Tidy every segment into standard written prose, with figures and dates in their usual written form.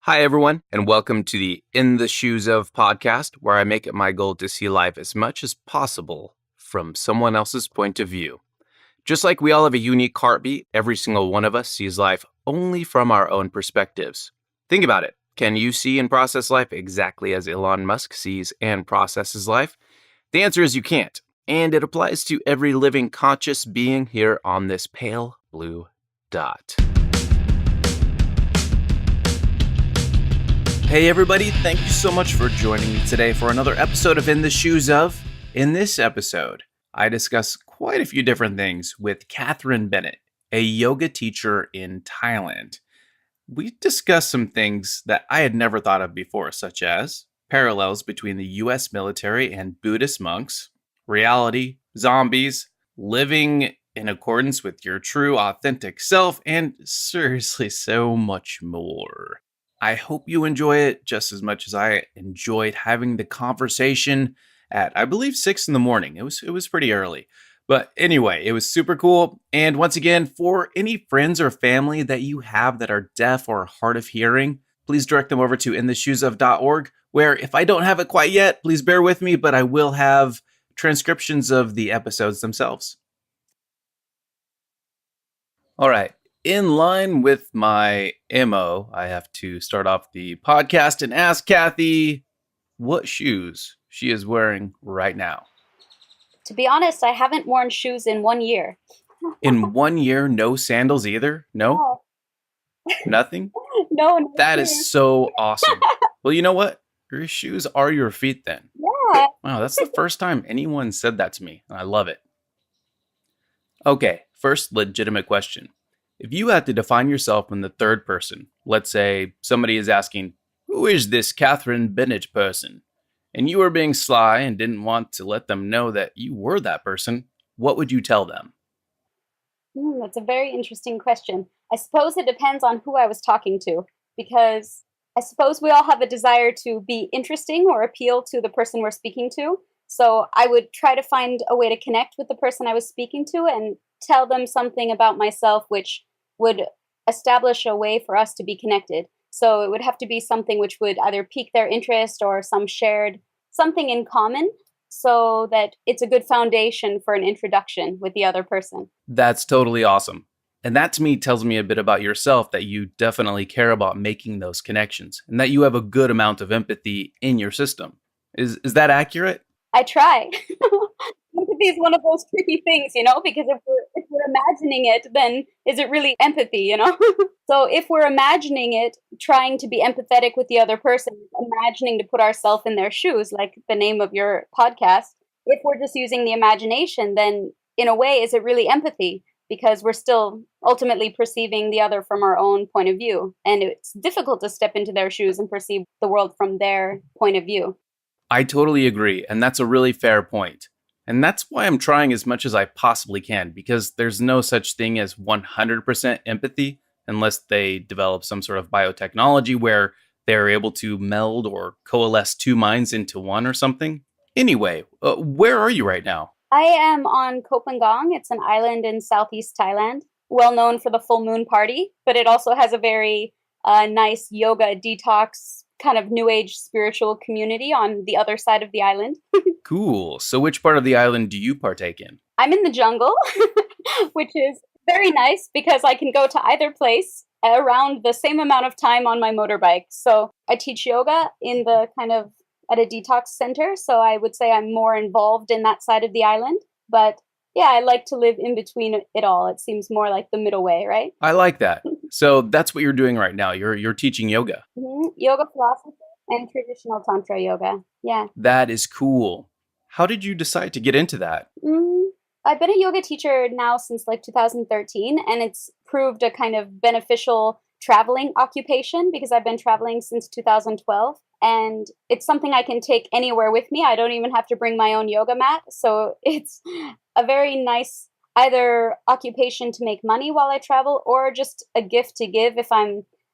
Hi, everyone, and welcome to the In the Shoes of podcast, where I make it my goal to see life as much as possible from someone else's point of view. Just like we all have a unique heartbeat, every single one of us sees life only from our own perspectives. Think about it. Can you see and process life exactly as Elon Musk sees and processes life? The answer is you can't, and it applies to every living conscious being here on this pale blue dot. Hey everybody, thank you so much for joining me today for another episode of In the Shoes of. In this episode, I discuss quite a few different things with Katherine Bennett, a yoga teacher in Thailand. We discussed some things that I had never thought of before, such as parallels between the US military and Buddhist monks, reality, zombies, living in accordance with your true authentic self, and seriously so much more. I hope you enjoy it just as much as I enjoyed having the conversation at, I believe, 6 in the morning. It was pretty early. But anyway, it was super cool. And once again, for any friends or family that you have that are deaf or hard of hearing, please direct them over to intheshoesof.org, where if I don't have it quite yet, please bear with me, but I will have transcriptions of the episodes themselves. All right. In line with my MO, I have to start off the podcast and ask Kathy what shoes she is wearing right now. To be honest, I haven't worn shoes in 1 year. In 1 year, no sandals either? No? Nothing? No. That is so awesome. Well, you know what? Your shoes are your feet then. Yeah. Wow, that's the first time anyone said that to me. I love it. Okay, first legitimate question. If you had to define yourself in the third person, let's say somebody is asking, who is this Katherine Bennett person? And you were being sly and didn't want to let them know that you were that person, what would you tell them? That's a very interesting question. I suppose it depends on who I was talking to, because I suppose we all have a desire to be interesting or appeal to the person we're speaking to. So I would try to find a way to connect with the person I was speaking to and tell them something about myself which would establish a way for us to be connected. So it would have to be something which would either pique their interest or some shared something in common, so that it's a good foundation for an introduction with the other person. That's totally awesome. And that to me tells me a bit about yourself, that you definitely care about making those connections and that you have a good amount of empathy in your system. Is that accurate? I try. Empathy is one of those tricky things, because if we're imagining it, then is it really empathy, So if we're imagining it, trying to be empathetic with the other person, imagining to put ourselves in their shoes, like the name of your podcast, if we're just using the imagination, then in a way, is it really empathy? Because we're still ultimately perceiving the other from our own point of view. And it's difficult to step into their shoes and perceive the world from their point of view. I totally agree, and that's a really fair point. And that's why I'm trying as much as I possibly can, because there's no such thing as 100% empathy unless they develop some sort of biotechnology where they're able to meld or coalesce two minds into one or something. Anyway, where are you right now? I am on Koh Phangan. It's an island in southeast Thailand, well known for the full moon party, but it also has a very nice yoga detox kind of new age spiritual community on the other side of the island. Cool. So which part of the island do you partake in? I'm in the jungle, which is very nice because I can go to either place around the same amount of time on my motorbike. So I teach yoga in the kind of at a detox center. So I would say I'm more involved in that side of the island. But yeah, I like to live in between it all. It seems more like the middle way, right? I like that. So that's what you're doing right now. You're teaching yoga. Mm-hmm. Yoga philosophy and traditional tantra yoga. Yeah. That is cool. How did you decide to get into that? I've been a yoga teacher now since like 2013, and it's proved a kind of beneficial traveling occupation because I've been traveling since 2012. And it's something I can take anywhere with me. I don't even have to bring my own yoga mat. So it's a very nice either occupation to make money while I travel or just a gift to give if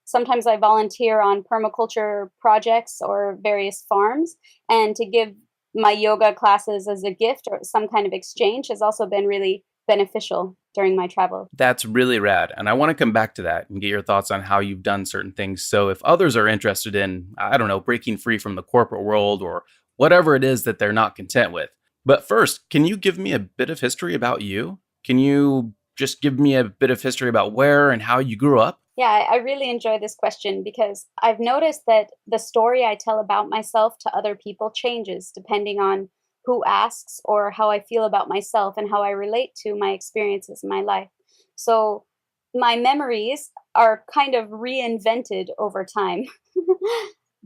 sometimes I volunteer on permaculture projects or various farms, and to give my yoga classes as a gift or some kind of exchange has also been really beneficial during my travel. That's really rad. And I want to come back to that and get your thoughts on how you've done certain things. So if others are interested in, I don't know, breaking free from the corporate world or whatever it is that they're not content with. But first, can you give me a bit of history about you? Can you just give me a bit of history about where and how you grew up? Yeah, I really enjoy this question because I've noticed that the story I tell about myself to other people changes depending on who asks or how I feel about myself and how I relate to my experiences in my life. So my memories are kind of reinvented over time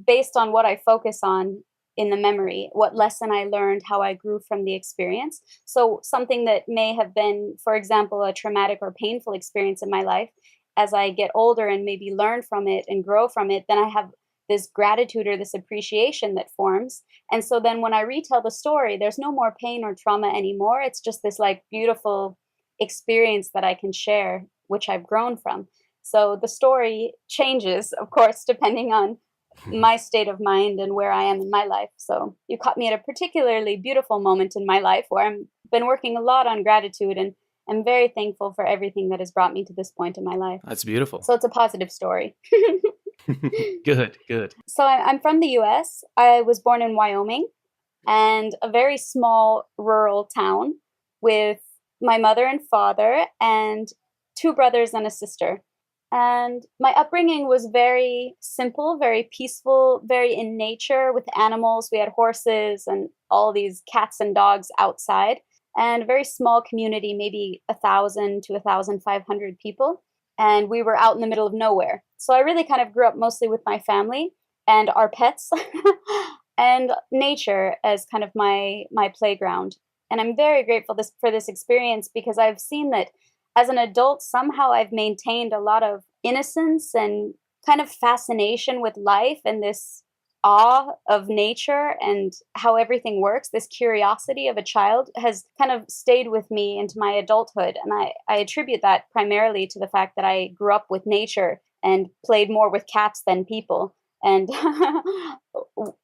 based on what I focus on in the memory, what lesson I learned, how I grew from the experience. So something that may have been, for example, a traumatic or painful experience in my life, as I get older and maybe learn from it and grow from it, then I have this gratitude or this appreciation that forms. And so then when I retell the story, there's no more pain or trauma anymore. It's just this like beautiful experience that I can share, which I've grown from. So the story changes, of course, depending on my state of mind and where I am in my life. So you caught me at a particularly beautiful moment in my life where I've been working a lot on gratitude, and I'm very thankful for everything that has brought me to this point in my life. That's beautiful. So it's a positive story. Good, good. So I'm from the US. I was born in Wyoming, and a very small rural town with my mother and father and two brothers and a sister. And my upbringing was very simple, very peaceful, very in nature with animals. We had horses and all these cats and dogs outside, and a very small community, maybe 1,000 to 1,500 people. And we were out in the middle of nowhere. So I really kind of grew up mostly with my family and our pets and nature as kind of my playground. And I'm very grateful for this experience because I've seen that as an adult, somehow I've maintained a lot of innocence and kind of fascination with life and this awe of nature and how everything works. This curiosity of a child has kind of stayed with me into my adulthood. And I attribute that primarily to the fact that I grew up with nature and played more with cats than people and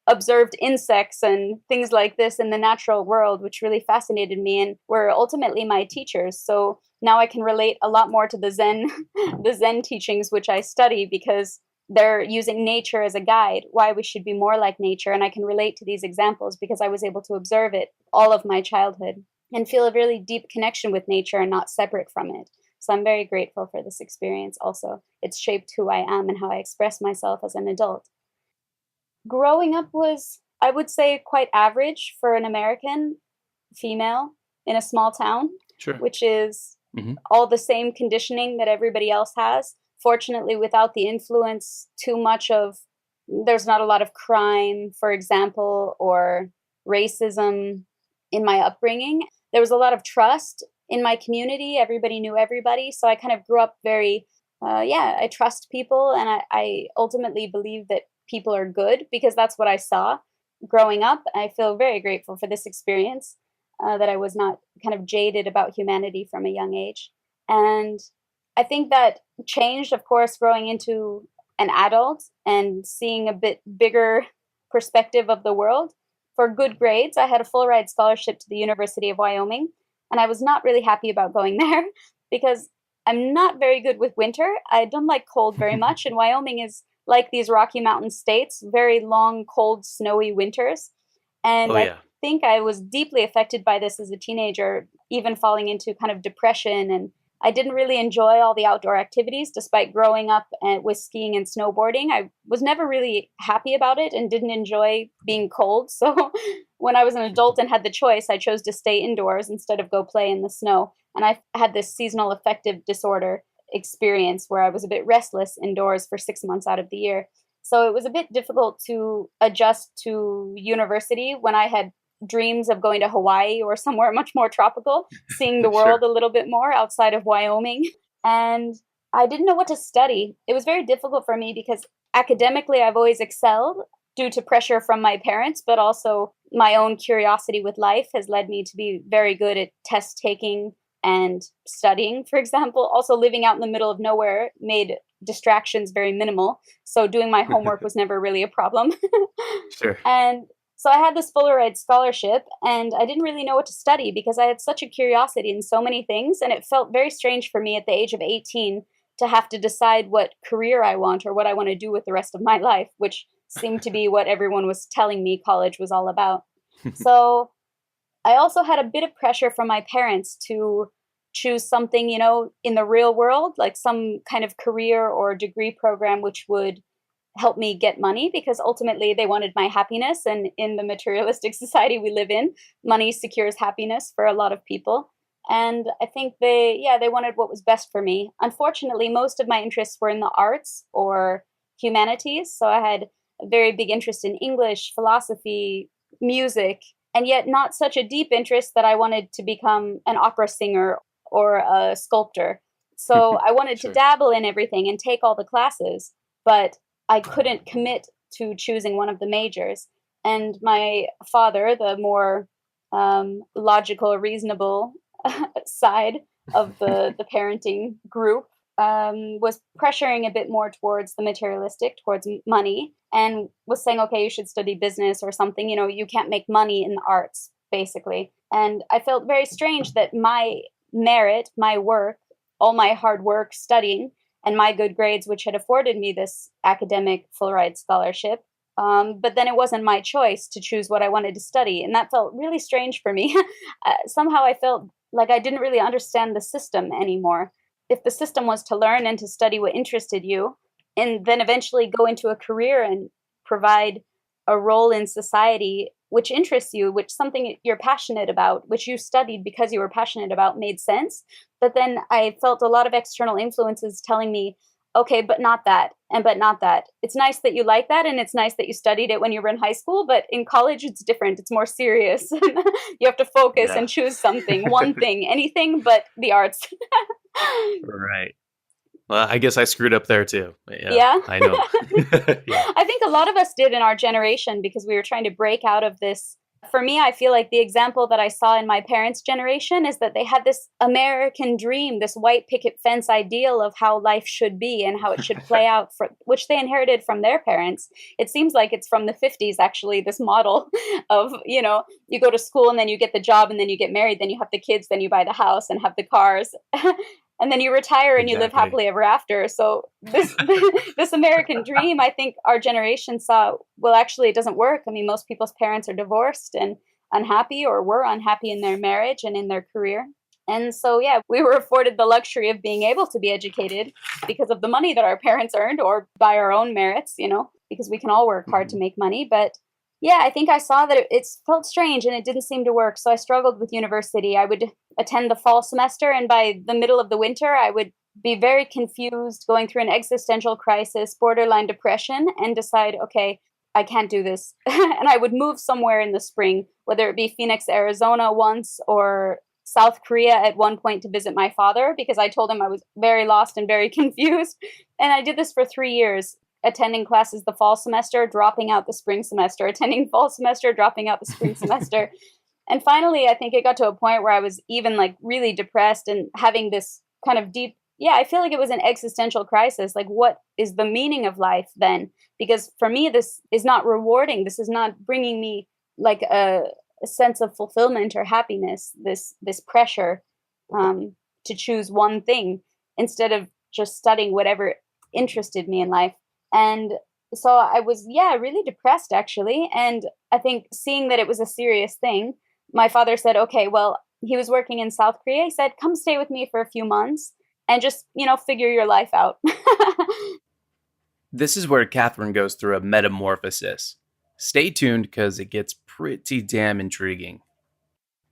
observed insects and things like this in the natural world, which really fascinated me and were ultimately my teachers. So now I can relate a lot more to the Zen, the Zen teachings, which I study because they're using nature as a guide, why we should be more like nature. And I can relate to these examples because I was able to observe it all of my childhood and feel a really deep connection with nature and not separate from it. So I'm very grateful for this experience also. It's shaped who I am and how I express myself as an adult. Growing up was, I would say, quite average for an American female in a small town, Sure. which is all the same conditioning that everybody else has. Fortunately, without the influence too much of, there's not a lot of crime, for example, or racism in my upbringing. There was a lot of trust in my community. Everybody knew everybody. So I kind of grew up very, I trust people. And I ultimately believe that people are good because that's what I saw growing up. I feel very grateful for this experience, that I was not kind of jaded about humanity from a young age. And I think that changed, of course, growing into an adult and seeing a bit bigger perspective of the world. For good grades, I had a full ride scholarship to the University of Wyoming, and I was not really happy about going there because I'm not very good with winter. I don't like cold very much, and Wyoming is like these Rocky Mountain states, very long, cold, snowy winters. And I think I was deeply affected by this as a teenager, even falling into kind of depression. And I didn't really enjoy all the outdoor activities, despite growing up with skiing and snowboarding. I was never really happy about it and didn't enjoy being cold. So when I was an adult and had the choice, I chose to stay indoors instead of go play in the snow. And I had this seasonal affective disorder experience where I was a bit restless indoors for 6 months out of the year. So it was a bit difficult to adjust to university when I had dreams of going to Hawaii or somewhere much more tropical, seeing the world a little bit more outside of Wyoming. And I didn't know what to study. It was very difficult for me because academically I've always excelled due to pressure from my parents, but also my own curiosity with life has led me to be very good at test taking and studying, for example. Also living out in the middle of nowhere made distractions very minimal. So doing my homework was never really a problem. Sure. And So I had this Fullerite scholarship, and I didn't really know what to study because I had such a curiosity in so many things, and it felt very strange for me at the age of 18 to have to decide what career I want or what I want to do with the rest of my life, which seemed to be what everyone was telling me college was all about. So I also had a bit of pressure from my parents to choose something, in the real world, like some kind of career or degree program which would help me get money, because ultimately they wanted my happiness. And in the materialistic society we live in, money secures happiness for a lot of people. And I think they wanted what was best for me. Unfortunately, most of my interests were in the arts or humanities. So I had a very big interest in English, philosophy, music, and yet not such a deep interest that I wanted to become an opera singer or a sculptor. So I wanted to Sure. dabble in everything and take all the classes, but I couldn't commit to choosing one of the majors. And my father, the more logical, reasonable side of the parenting group, was pressuring a bit more towards the materialistic, towards money, and was saying, okay, you should study business or something. You can't make money in the arts, basically. And I felt very strange that my merit, my work, all my hard work studying, and my good grades, which had afforded me this academic Fulbright scholarship. But then it wasn't my choice to choose what I wanted to study. And that felt really strange for me. Somehow I felt like I didn't really understand the system anymore. If the system was to learn and to study what interested you, and then eventually go into a career and provide a role in society which interests you, which something you're passionate about, which you studied because you were passionate about, made sense. But then I felt a lot of external influences telling me, okay, but not that, and but not that. It's nice that you like that, and it's nice that you studied it when you were in high school, but in college it's different. It's more serious. You have to focus Yeah. and choose something, one thing, anything but the arts. Right. Well, I guess I screwed up there too. But yeah, Yeah. I know. Yeah. I think a lot of us did in our generation because we were trying to break out of this. For me, I feel like the example that I saw in my parents' generation is that they had this American dream, this white picket fence ideal of how life should be and how it should play out, which they inherited from their parents. It seems like it's from the 50s, actually, this model of, you go to school and then you get the job and then you get married, then you have the kids, then you buy the house and have the cars. And then you retire and you live Exactly. happily ever after. So this American dream, I think our generation saw, well, actually, it doesn't work. I mean, most people's parents are divorced and unhappy, or were unhappy in their marriage and in their career. And so, yeah, we were afforded the luxury of being able to be educated because of the money that our parents earned, or by our own merits, because we can all work hard to make money. But yeah, I think I saw that it felt strange and it didn't seem to work. So I struggled with university. I would attend the fall semester, and by the middle of the winter, I would be very confused, going through an existential crisis, borderline depression, and decide, okay, I can't do this. And I would move somewhere in the spring, whether it be Phoenix, Arizona once, or South Korea at one point to visit my father, because I told him I was very lost and very confused. And I did this for 3 years, attending classes the fall semester, dropping out the spring semester, attending fall semester, dropping out the spring semester. And finally, I think it got to a point where I was even like really depressed and having this kind of deep, I feel like it was an existential crisis. Like, what is the meaning of life then? Because for me, this is not rewarding. This is not bringing me like a sense of fulfillment or happiness, this pressure to choose one thing instead of just studying whatever interested me in life. And so I was, really depressed, actually. And I think seeing that it was a serious thing, my father said, okay, well, he was working in South Korea. He said, come stay with me for a few months and just, figure your life out. This is where Catherine goes through a metamorphosis. Stay tuned because it gets pretty damn intriguing.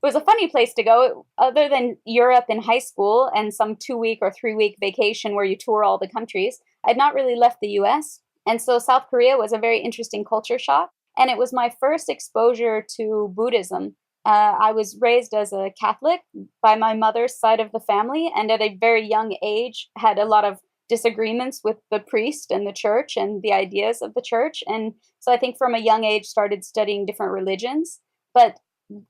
It was a funny place to go. Other than Europe in high school and some 2-week or 3-week vacation where you tour all the countries, I'd not really left the US. And so South Korea was a very interesting culture shock. And it was my first exposure to Buddhism. I was raised as a Catholic by my mother's side of the family, and at a very young age had a lot of disagreements with the priest and the church and the ideas of the church. And so I think from a young age started studying different religions. But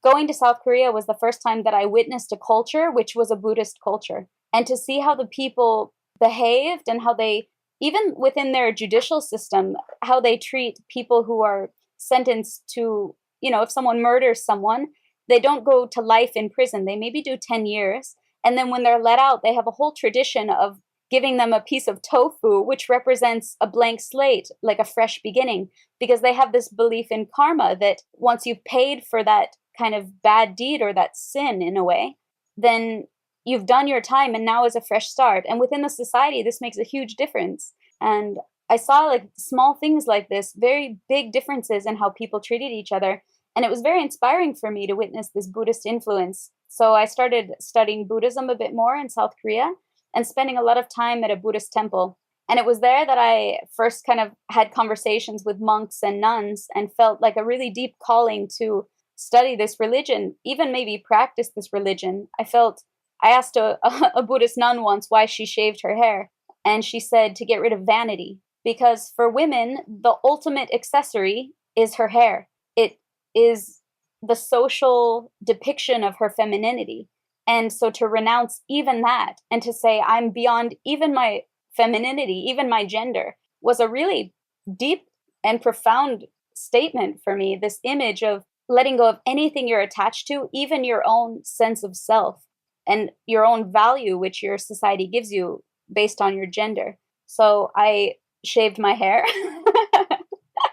going to South Korea was the first time that I witnessed a culture which was a Buddhist culture. And to see how the people behaved and how they, even within their judicial system, how they treat people who are sentenced to if someone murders someone, they don't go to life in prison. They maybe do 10 years. And then when they're let out, they have a whole tradition of giving them a piece of tofu, which represents a blank slate, like a fresh beginning, because they have this belief in karma that once you've paid for that kind of bad deed or that sin in a way, then you've done your time and now is a fresh start. And within the society, this makes a huge difference. And I saw like small things like this, very big differences in how people treated each other. And it was very inspiring for me to witness this Buddhist influence. So I started studying Buddhism a bit more in South Korea and spending a lot of time at a Buddhist temple. And it was there that I first kind of had conversations with monks and nuns and felt like a really deep calling to study this religion, even maybe practice this religion. I asked a Buddhist nun once why she shaved her hair. And she said to get rid of vanity, because for women, the ultimate accessory is her hair. It is the social depiction of her femininity. And so to renounce even that and to say, I'm beyond even my femininity, even my gender, was a really deep and profound statement for me. This image of letting go of anything you're attached to, even your own sense of self and your own value, which your society gives you based on your gender. So I shaved my hair.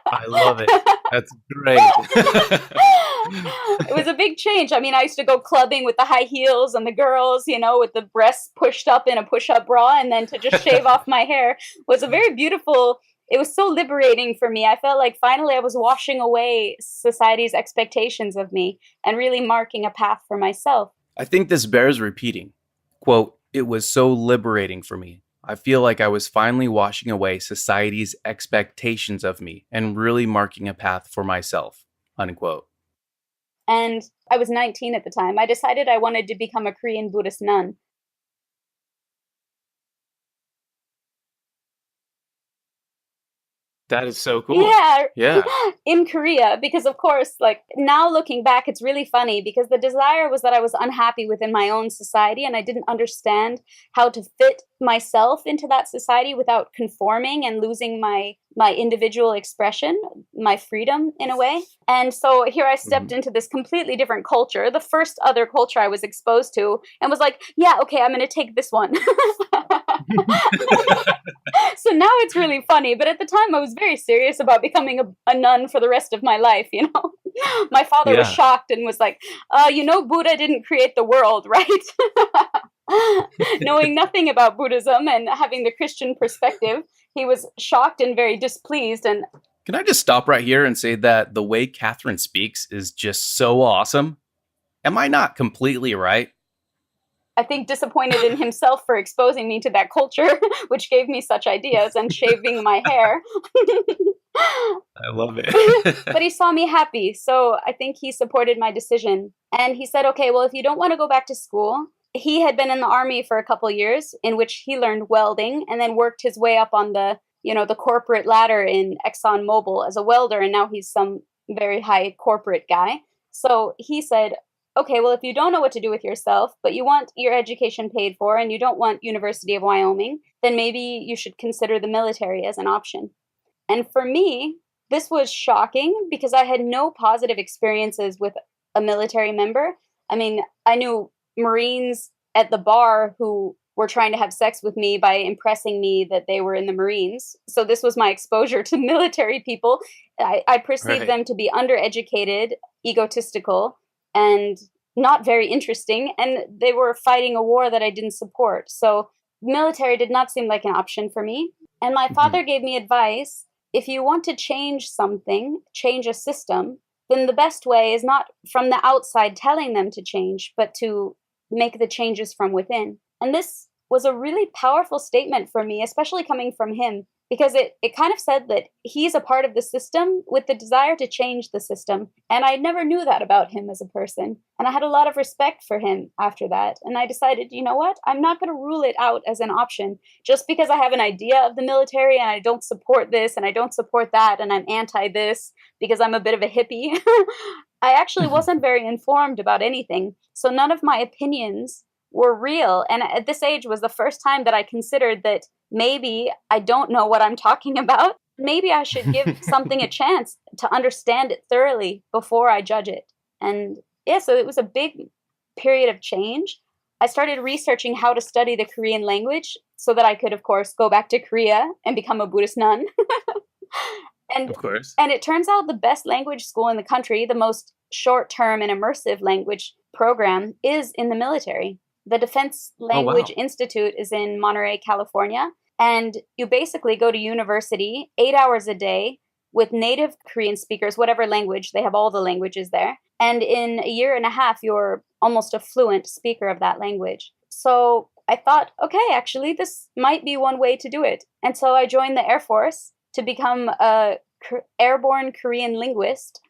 I love it. That's great. It was a big change. I mean, I used to go clubbing with the high heels and the girls, with the breasts pushed up in a push-up bra, and then to just shave off my hair was a very beautiful, it was so liberating for me. I felt like finally I was washing away society's expectations of me and really marking a path for myself. I think this bears repeating. Quote, "It was so liberating for me. I feel like I was finally washing away society's expectations of me and really marking a path for myself." Unquote. And I was 19 at the time. I decided I wanted to become a Korean Buddhist nun. That is so cool. Yeah. In Korea, because of course, like now looking back, it's really funny because the desire was that I was unhappy within my own society and I didn't understand how to fit myself into that society without conforming and losing my individual expression, my freedom in a way. And so here I stepped into this completely different culture, the first other culture I was exposed to, and was like, yeah, okay, I'm going to take this one. So now it's really funny, but at the time I was very serious about becoming a nun for the rest of my life, My father was shocked and was like, Buddha didn't create the world, right? Knowing nothing about Buddhism and having the Christian perspective, he was shocked and very displeased. And can I just stop right here and say that the way Katherine speaks is just so awesome? Am I not completely right? I think disappointed in himself for exposing me to that culture, which gave me such ideas and shaving my hair. I love it. But he saw me happy, so I think he supported my decision. And he said, okay, well, if you don't want to go back to school, he had been in the army for a couple years in which he learned welding and then worked his way up on the corporate ladder in ExxonMobil as a welder. And now he's some very high corporate guy. So he said, okay, well, if you don't know what to do with yourself, but you want your education paid for and you don't want University of Wyoming, then maybe you should consider the military as an option. And for me, this was shocking because I had no positive experiences with a military member. I mean, I knew Marines at the bar who were trying to have sex with me by impressing me that they were in the Marines. So this was my exposure to military people. I perceived them to be undereducated, egotistical, and not very interesting. And they were fighting a war that I didn't support. So military did not seem like an option for me. And my father gave me advice. If you want to change something, change a system, then the best way is not from the outside telling them to change, but to make the changes from within. And this was a really powerful statement for me, especially coming from him, because it kind of said that he's a part of the system with the desire to change the system. And I never knew that about him as a person. And I had a lot of respect for him after that. And I decided, you know what? I'm not going to rule it out as an option just because I have an idea of the military and I don't support this and I don't support that and I'm anti this because I'm a bit of a hippie. I actually wasn't very informed about anything. So none of my opinions were real. And at this age was the first time that I considered that maybe I don't know what I'm talking about. maybe I should give something a chance to understand it thoroughly before I judge it. And yeah, so it was a big period of change. I started researching how to study the Korean language so that I could, of course, go back to Korea and become a Buddhist nun. and Of course. and it turns out the best language school in the country, the most short-term and immersive language program, is in the military. The Defense Oh, Language wow. Institute is in Monterey, California, and you basically go to university 8 hours a day with native Korean speakers, whatever language, they have all the languages there. And in a year and a half, you're almost a fluent speaker of that language. So I thought, okay, actually, this might be one way to do it. And so I joined the Air Force to become a airborne Korean linguist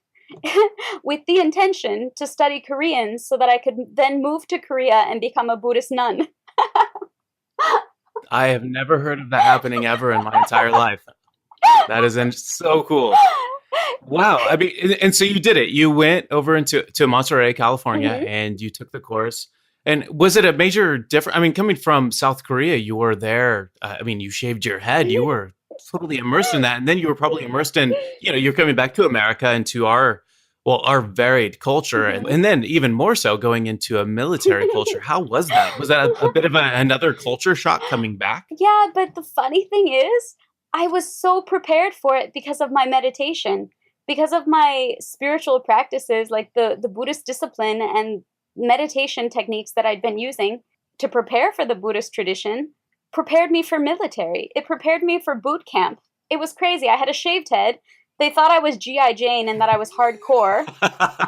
with the intention to study Korean so that I could then move to Korea and become a Buddhist nun. I have never heard of that happening ever in my entire life. That is so cool. Wow. I mean, and so you did it. You went over to Monterey, California, Mhm. and you took the course. And was it a major difference? I mean, coming from South Korea, you were there. I mean, you shaved your head. You were totally immersed in that. And then you were probably immersed in, you're coming back to America and to our varied culture. And, Mhm. and then even more so going into a military culture. How was that? Was that a bit of another culture shock coming back? Yeah, but the funny thing is, I was so prepared for it because of my meditation, because of my spiritual practices, like the Buddhist discipline and meditation techniques that I'd been using to prepare for the Buddhist tradition, prepared me for military. It prepared me for boot camp. It was crazy. I had a shaved head. They thought I was G.I. Jane and that I was hardcore.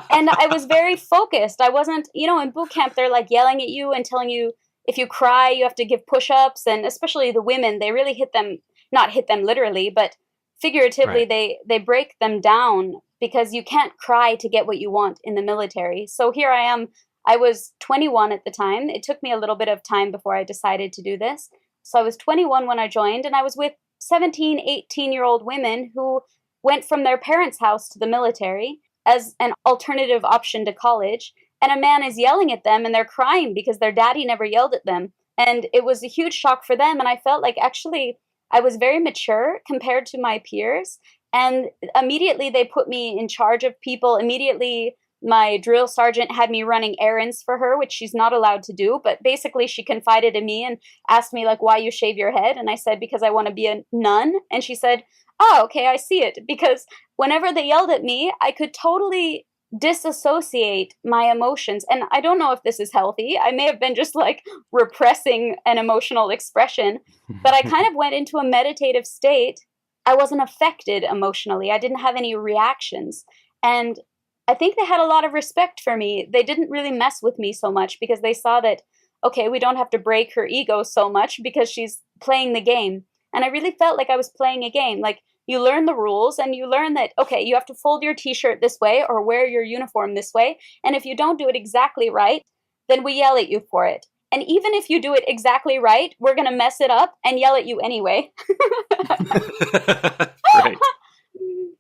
And I was very focused. I wasn't, in boot camp, they're like yelling at you and telling you if you cry, you have to give push ups. And especially the women, they really hit them, not hit them literally, but figuratively, Right. they break them down because you can't cry to get what you want in the military. So here I am. I was 21 at the time. It took me a little bit of time before I decided to do this. So I was 21 when I joined, and I was with 17, 18-year-old women who went from their parents' house to the military as an alternative option to college. And a man is yelling at them and they're crying because their daddy never yelled at them. And it was a huge shock for them. And I felt like actually I was very mature compared to my peers. And immediately they put me in charge of people. Immediately, my drill sergeant had me running errands for her, which she's not allowed to do. But basically, she confided in me and asked me, like, why you shave your head? And I said, because I want to be a nun. And she said, oh, okay, I see it. Because whenever they yelled at me, I could totally disassociate my emotions. And I don't know if this is healthy. I may have been just like repressing an emotional expression, but I kind of went into a meditative state. I wasn't affected emotionally. I didn't have any reactions. And I think they had a lot of respect for me. They didn't really mess with me so much because they saw that, okay, we don't have to break her ego so much because she's playing the game. And I really felt like I was playing a game. Like, you learn the rules and you learn that, okay, you have to fold your t-shirt this way or wear your uniform this way. And if you don't do it exactly right, then we yell at you for it. And even if you do it exactly right, we're going to mess it up and yell at you anyway. Right.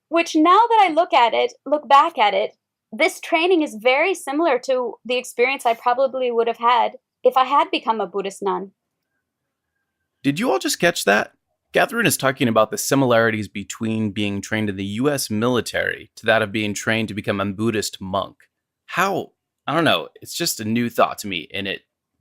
Which now that I look back at it, this training is very similar to the experience I probably would have had if I had become a Buddhist nun. Did you all just catch that? Catherine is talking about the similarities between being trained in the US military to that of being trained to become a Buddhist monk. How? I don't know. It's just a new thought to me,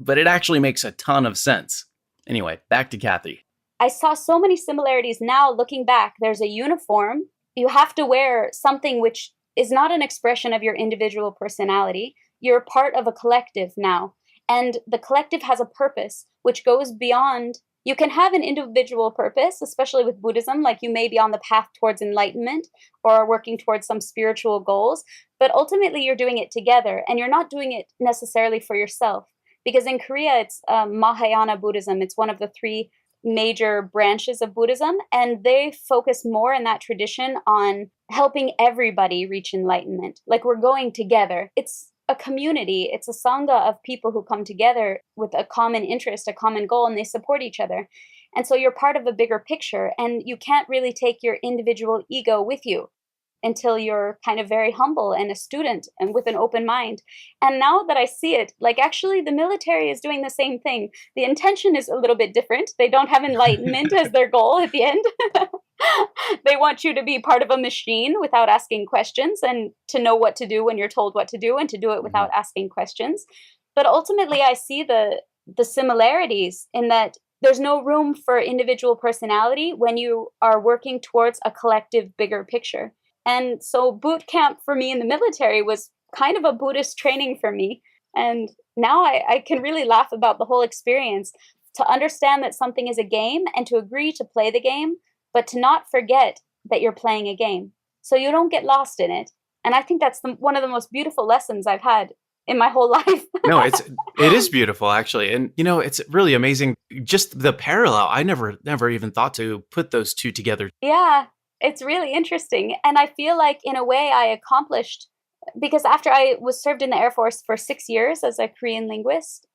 but it actually makes a ton of sense. Anyway, back to Kathy. I saw so many similarities now looking back. There's a uniform. You have to wear something which is not an expression of your individual personality. You're part of a collective now. And the collective has a purpose which goes beyond. You can have an individual purpose, especially with Buddhism, like you may be on the path towards enlightenment or working towards some spiritual goals, but ultimately you're doing it together and you're not doing it necessarily for yourself. Because in Korea, it's Mahayana Buddhism. It's one of the three major branches of Buddhism, and they focus more in that tradition on helping everybody reach enlightenment. Like, we're going together. It's a community. It's a sangha of people who come together with a common interest, a common goal, and they support each other. And so you're part of a bigger picture, and you can't really take your individual ego with you until you're kind of very humble and a student and with an open mind. And now that I see it, like, actually the military is doing the same thing. The intention is a little bit different. They don't have enlightenment as their goal at the end. They want you to be part of a machine without asking questions and to know what to do when you're told what to do and to do it Mhm. without asking questions. But ultimately, I see the similarities in that there's no room for individual personality when you are working towards a collective bigger picture. And so boot camp for me in the military was kind of a Buddhist training for me. And now I can really laugh about the whole experience, to understand that something is a game and to agree to play the game, but to not forget that you're playing a game. So you don't get lost in it. And I think that's one of the most beautiful lessons I've had in my whole life. No, it is beautiful actually. And it's really amazing just the parallel. I never even thought to put those two together. Yeah, it's really interesting. And I feel like, in a way, I accomplished, because after I was served in the Air Force for 6 years as a Korean linguist,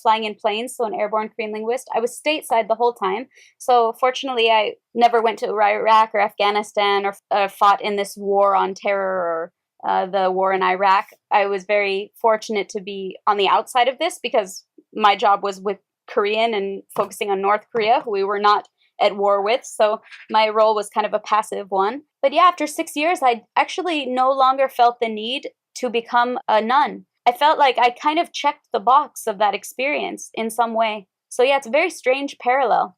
flying in planes, so an airborne Korean linguist, I was stateside the whole time. So fortunately, I never went to Iraq or Afghanistan or fought in this war on terror or the war in Iraq. I was very fortunate to be on the outside of this because my job was with Korean and focusing on North Korea, who we were not at war with. So my role was kind of a passive one. But yeah, after 6 years, I actually no longer felt the need to become a nun. I felt like I kind of checked the box of that experience in some way. So yeah, it's a very strange parallel.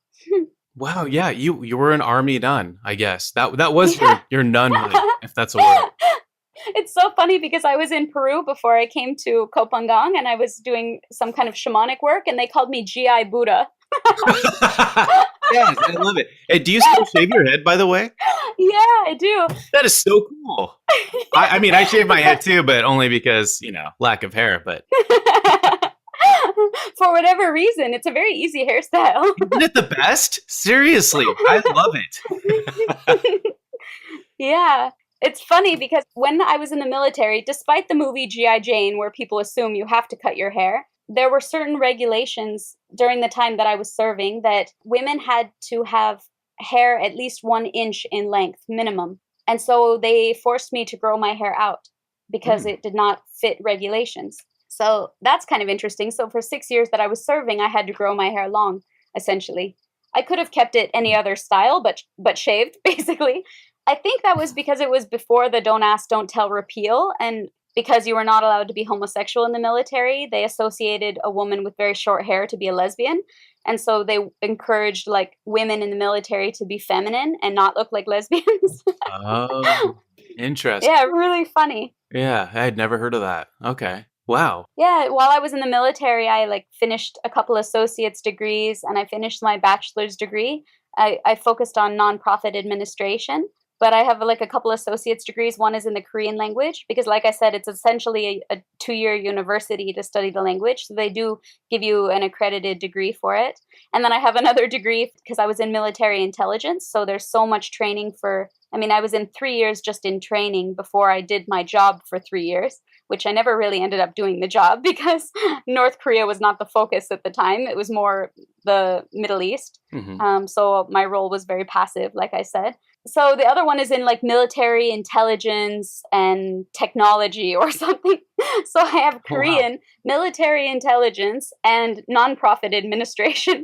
Wow, yeah, you were an army nun, I guess. That was Yeah. your nunhood, if that's a word. It's so funny because I was in Peru before I came to Kopangang, and I was doing some kind of shamanic work, and they called me GI Buddha. Yes, I love it. Hey, do you still shave your head, by the way? Yeah, I do. That is so cool. I mean, I shave my head too, but only because, lack of hair. But For whatever reason, it's a very easy hairstyle. isn't it the best? Seriously, I love it. Yeah. It's funny because when I was in the military, despite the movie G.I. Jane, where people assume you have to cut your hair, there were certain regulations during the time that I was serving that women had to have hair at least 1 inch in length, minimum. And so they forced me to grow my hair out because Mm. it did not fit regulations. So that's kind of interesting. So for 6 years that I was serving, I had to grow my hair long, essentially. I could have kept it any other style, but shaved, basically. I think that was because it was before the Don't Ask, Don't Tell repeal, and because you were not allowed to be homosexual in the military, they associated a woman with very short hair to be a lesbian. And so they encouraged like women in the military to be feminine and not look like lesbians. Oh, interesting. Yeah, really funny. Yeah, I had never heard of that. Okay. Wow. Yeah, while I was in the military, I like finished a couple associate's degrees and I finished my bachelor's degree. I focused on nonprofit administration, but I have like a couple associate's degrees. One is in the Korean language because, like I said, it's essentially a 2-year university to study the language. So they do give you an accredited degree for it. And then I have another degree because I was in military intelligence. So there's so much training for, I mean, I was in 3 years just in training before I did my job for 3 years, which I never really ended up doing the job because North Korea was not the focus at the time. It was more the Middle East. Hmm. So my role was very passive, like I said. So the other one is in like military intelligence and technology or something. So I have Oh, wow. Korean military intelligence and nonprofit administration.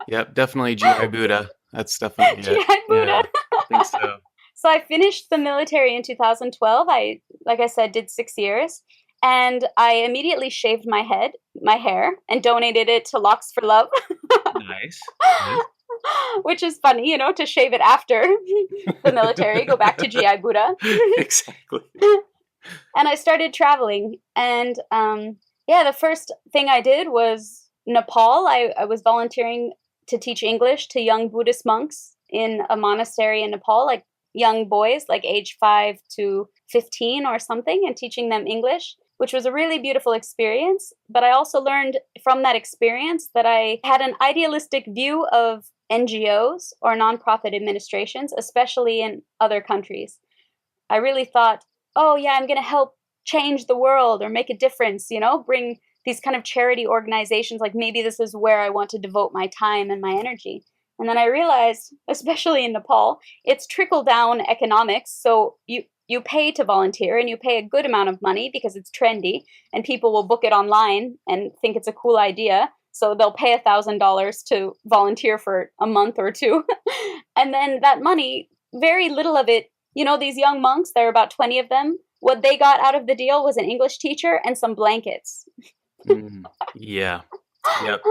Yep, definitely GI Buddha. That's definitely it. GI Buddha. Yeah, I think so. So I finished the military in 2012. Like I said, did 6 years. And I immediately shaved my hair, and donated it to Locks for Love, Nice. Nice. which is funny, to shave it after the military, go back to GI Buddha. Exactly. And I started traveling. And yeah, the first thing I did was Nepal. I was volunteering to teach English to young Buddhist monks in a monastery in Nepal, like young boys, like age 5 to 15 or something, and teaching them English, which was a really beautiful experience. But I also learned from that experience that I had an idealistic view of NGOs or nonprofit administrations, especially in other countries. I really thought, oh, yeah, I'm going to help change the world or make a difference, bring these kind of charity organizations. Like maybe this is where I want to devote my time and my energy. And then I realized, especially in Nepal, it's trickle down economics. So you pay to volunteer and you pay a good amount of money because it's trendy and people will book it online and think it's a cool idea. So they'll pay $1,000 to volunteer for a month or two. And then that money, very little of it, these young monks, there are about 20 of them. What they got out of the deal was an English teacher and some blankets. Yeah. Yep.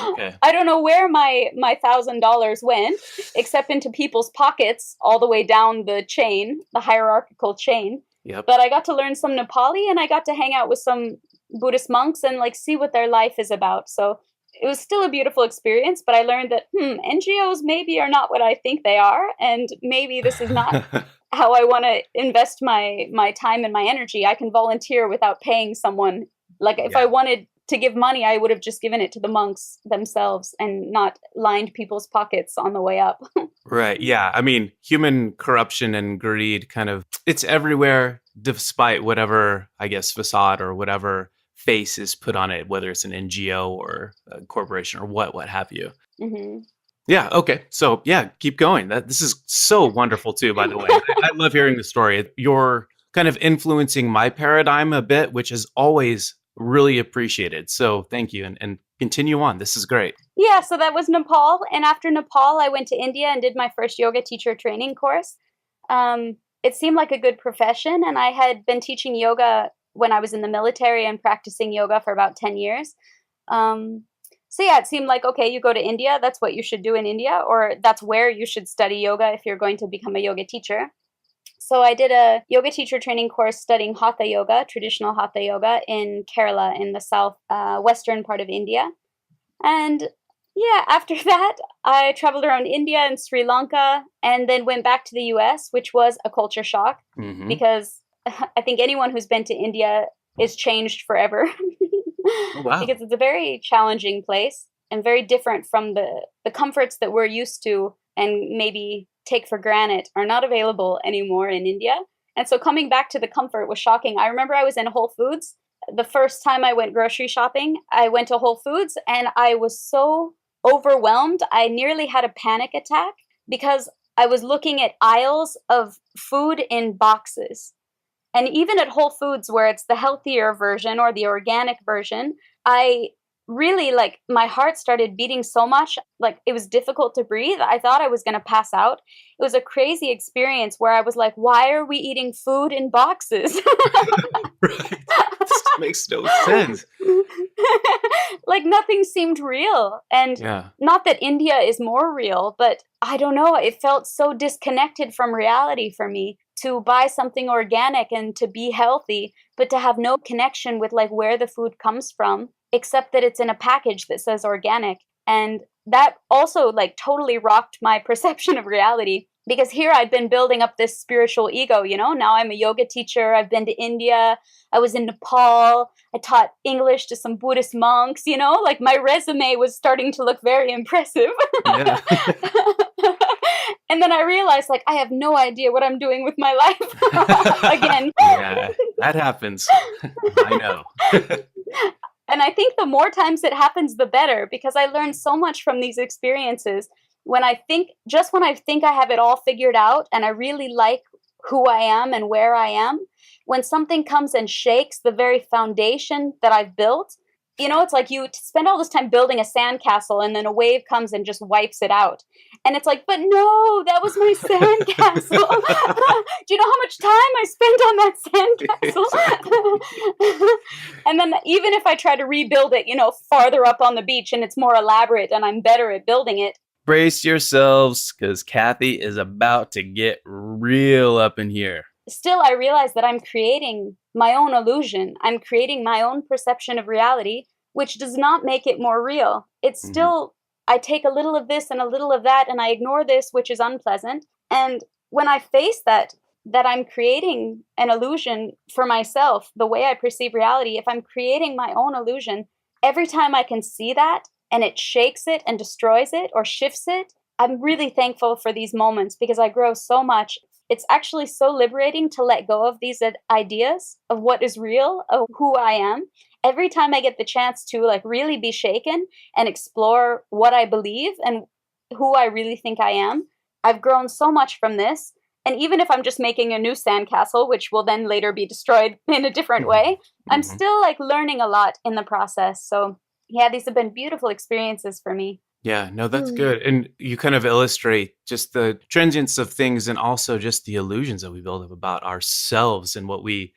Okay. I don't know where my $1,000 went, except into people's pockets all the way down the chain, the hierarchical chain. Yep. But I got to learn some Nepali, and I got to hang out with some Buddhist monks and see what their life is about. So it was still a beautiful experience, but I learned that NGOs maybe are not what I think they are, and maybe this is not how I want to invest my time and my energy. I can volunteer without paying someone. If I wanted to give money, I would have just given it to the monks themselves and not lined people's pockets on the way up. Right. Yeah. I mean, human corruption and greed it's everywhere, despite whatever, I guess, facade or whatever face is put on it, whether it's an NGO or a corporation or what have you. Mm-hmm. Yeah. Okay. So yeah, keep going. This is so wonderful too, by the way. I love hearing the story. You're kind of influencing my paradigm a bit, which is always really appreciated. So thank you. And continue on. This is great. Yeah. So that was Nepal. And after Nepal, I went to India and did my first yoga teacher training course. It seemed like a good profession. And I had been teaching yoga when I was in the military and practicing yoga for about 10 years. So yeah, it seemed like, okay, you go to India, that's what you should do in India, or that's where you should study yoga if you're going to become a yoga teacher. So I did a yoga teacher training course studying Hatha yoga, traditional Hatha yoga in Kerala in the south western part of India. And yeah, after that, I traveled around India and Sri Lanka and then went back to the US, which was a culture shock because I think anyone who's been to India is changed forever. Oh, wow. Because it's a very challenging place and very different from the comforts that we're used to and maybe take for granted are not available anymore in India. And so coming back to the comfort was shocking. I remember I was in Whole Foods. The first time I went grocery shopping, I went to Whole Foods and I was so overwhelmed. I nearly had a panic attack because I was looking at aisles of food in boxes. And even at Whole Foods, where it's the healthier version or the organic version, I really, my heart started beating so much, it was difficult to breathe. I thought I was going to pass out. It was a crazy experience where I was like, why are we eating food in boxes? Right. This makes no sense. Nothing seemed real. And not that India is more real, but I don't know. It felt so disconnected from reality for me to buy something organic and to be healthy, but to have no connection with where the food comes from, except that it's in a package that says organic. And that also totally rocked my perception of reality. Because here I'd been building up this spiritual ego, now I'm a yoga teacher. I've been to India. I was in Nepal. I taught English to some Buddhist monks, my resume was starting to look very impressive. Yeah. And then I realized I have no idea what I'm doing with my life again. Yeah, that happens. I know. And I think the more times it happens, the better, because I learned so much from these experiences. When I think I have it all figured out and I really like who I am and where I am, when something comes and shakes the very foundation that I've built, it's like you spend all this time building a sandcastle and then a wave comes and just wipes it out. And it's like, but no, that was my sandcastle. Do you know how much time I spent on that sandcastle? And then even if I try to rebuild it, farther up on the beach and it's more elaborate and I'm better at building it. Brace yourselves, because Kathy is about to get real up in here. Still, I realize that I'm creating my own illusion. I'm creating my own perception of reality, which does not make it more real. It's still, I take a little of this and a little of that, and I ignore this, which is unpleasant. And when I face that I'm creating an illusion for myself, the way I perceive reality, if I'm creating my own illusion, every time I can see that, and it shakes it and destroys it or shifts it, I'm really thankful for these moments because I grow so much. It's actually so liberating to let go of these ideas of what is real, of who I am. Every time I get the chance to really be shaken and explore what I believe and who I really think I am, I've grown so much from this. And even if I'm just making a new sandcastle, which will then later be destroyed in a different way, I'm still learning a lot in the process. So yeah, these have been beautiful experiences for me. Yeah, no, that's Mm. good. And you kind of illustrate just the transience of things and also just the illusions that we build up about ourselves and what we,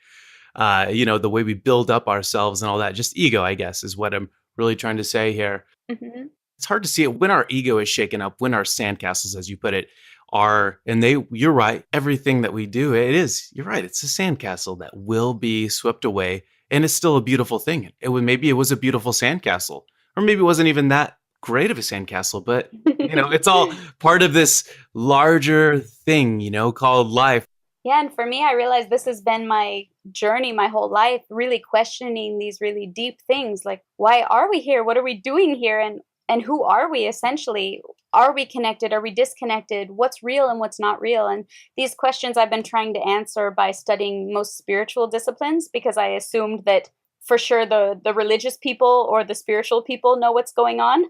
the way we build up ourselves and all that. Just ego, I guess, is what I'm really trying to say here. Hmm. It's hard to see it when our ego is shaken up, when our sandcastles, as you put it, you're right, everything that we do, you're right, it's a sandcastle that will be swept away. And it's still a beautiful thing. Maybe it was a beautiful sandcastle, or maybe it wasn't even that great of a sandcastle, but it's all part of this larger thing, called life. Yeah, and for me, I realized this has been my journey my whole life, really questioning these really deep things like why are we here? What are we doing here? And who are we essentially? Are we connected? Are we disconnected? What's real and what's not real? And these questions I've been trying to answer by studying most spiritual disciplines because I assumed that for sure the religious people or the spiritual people know what's going on.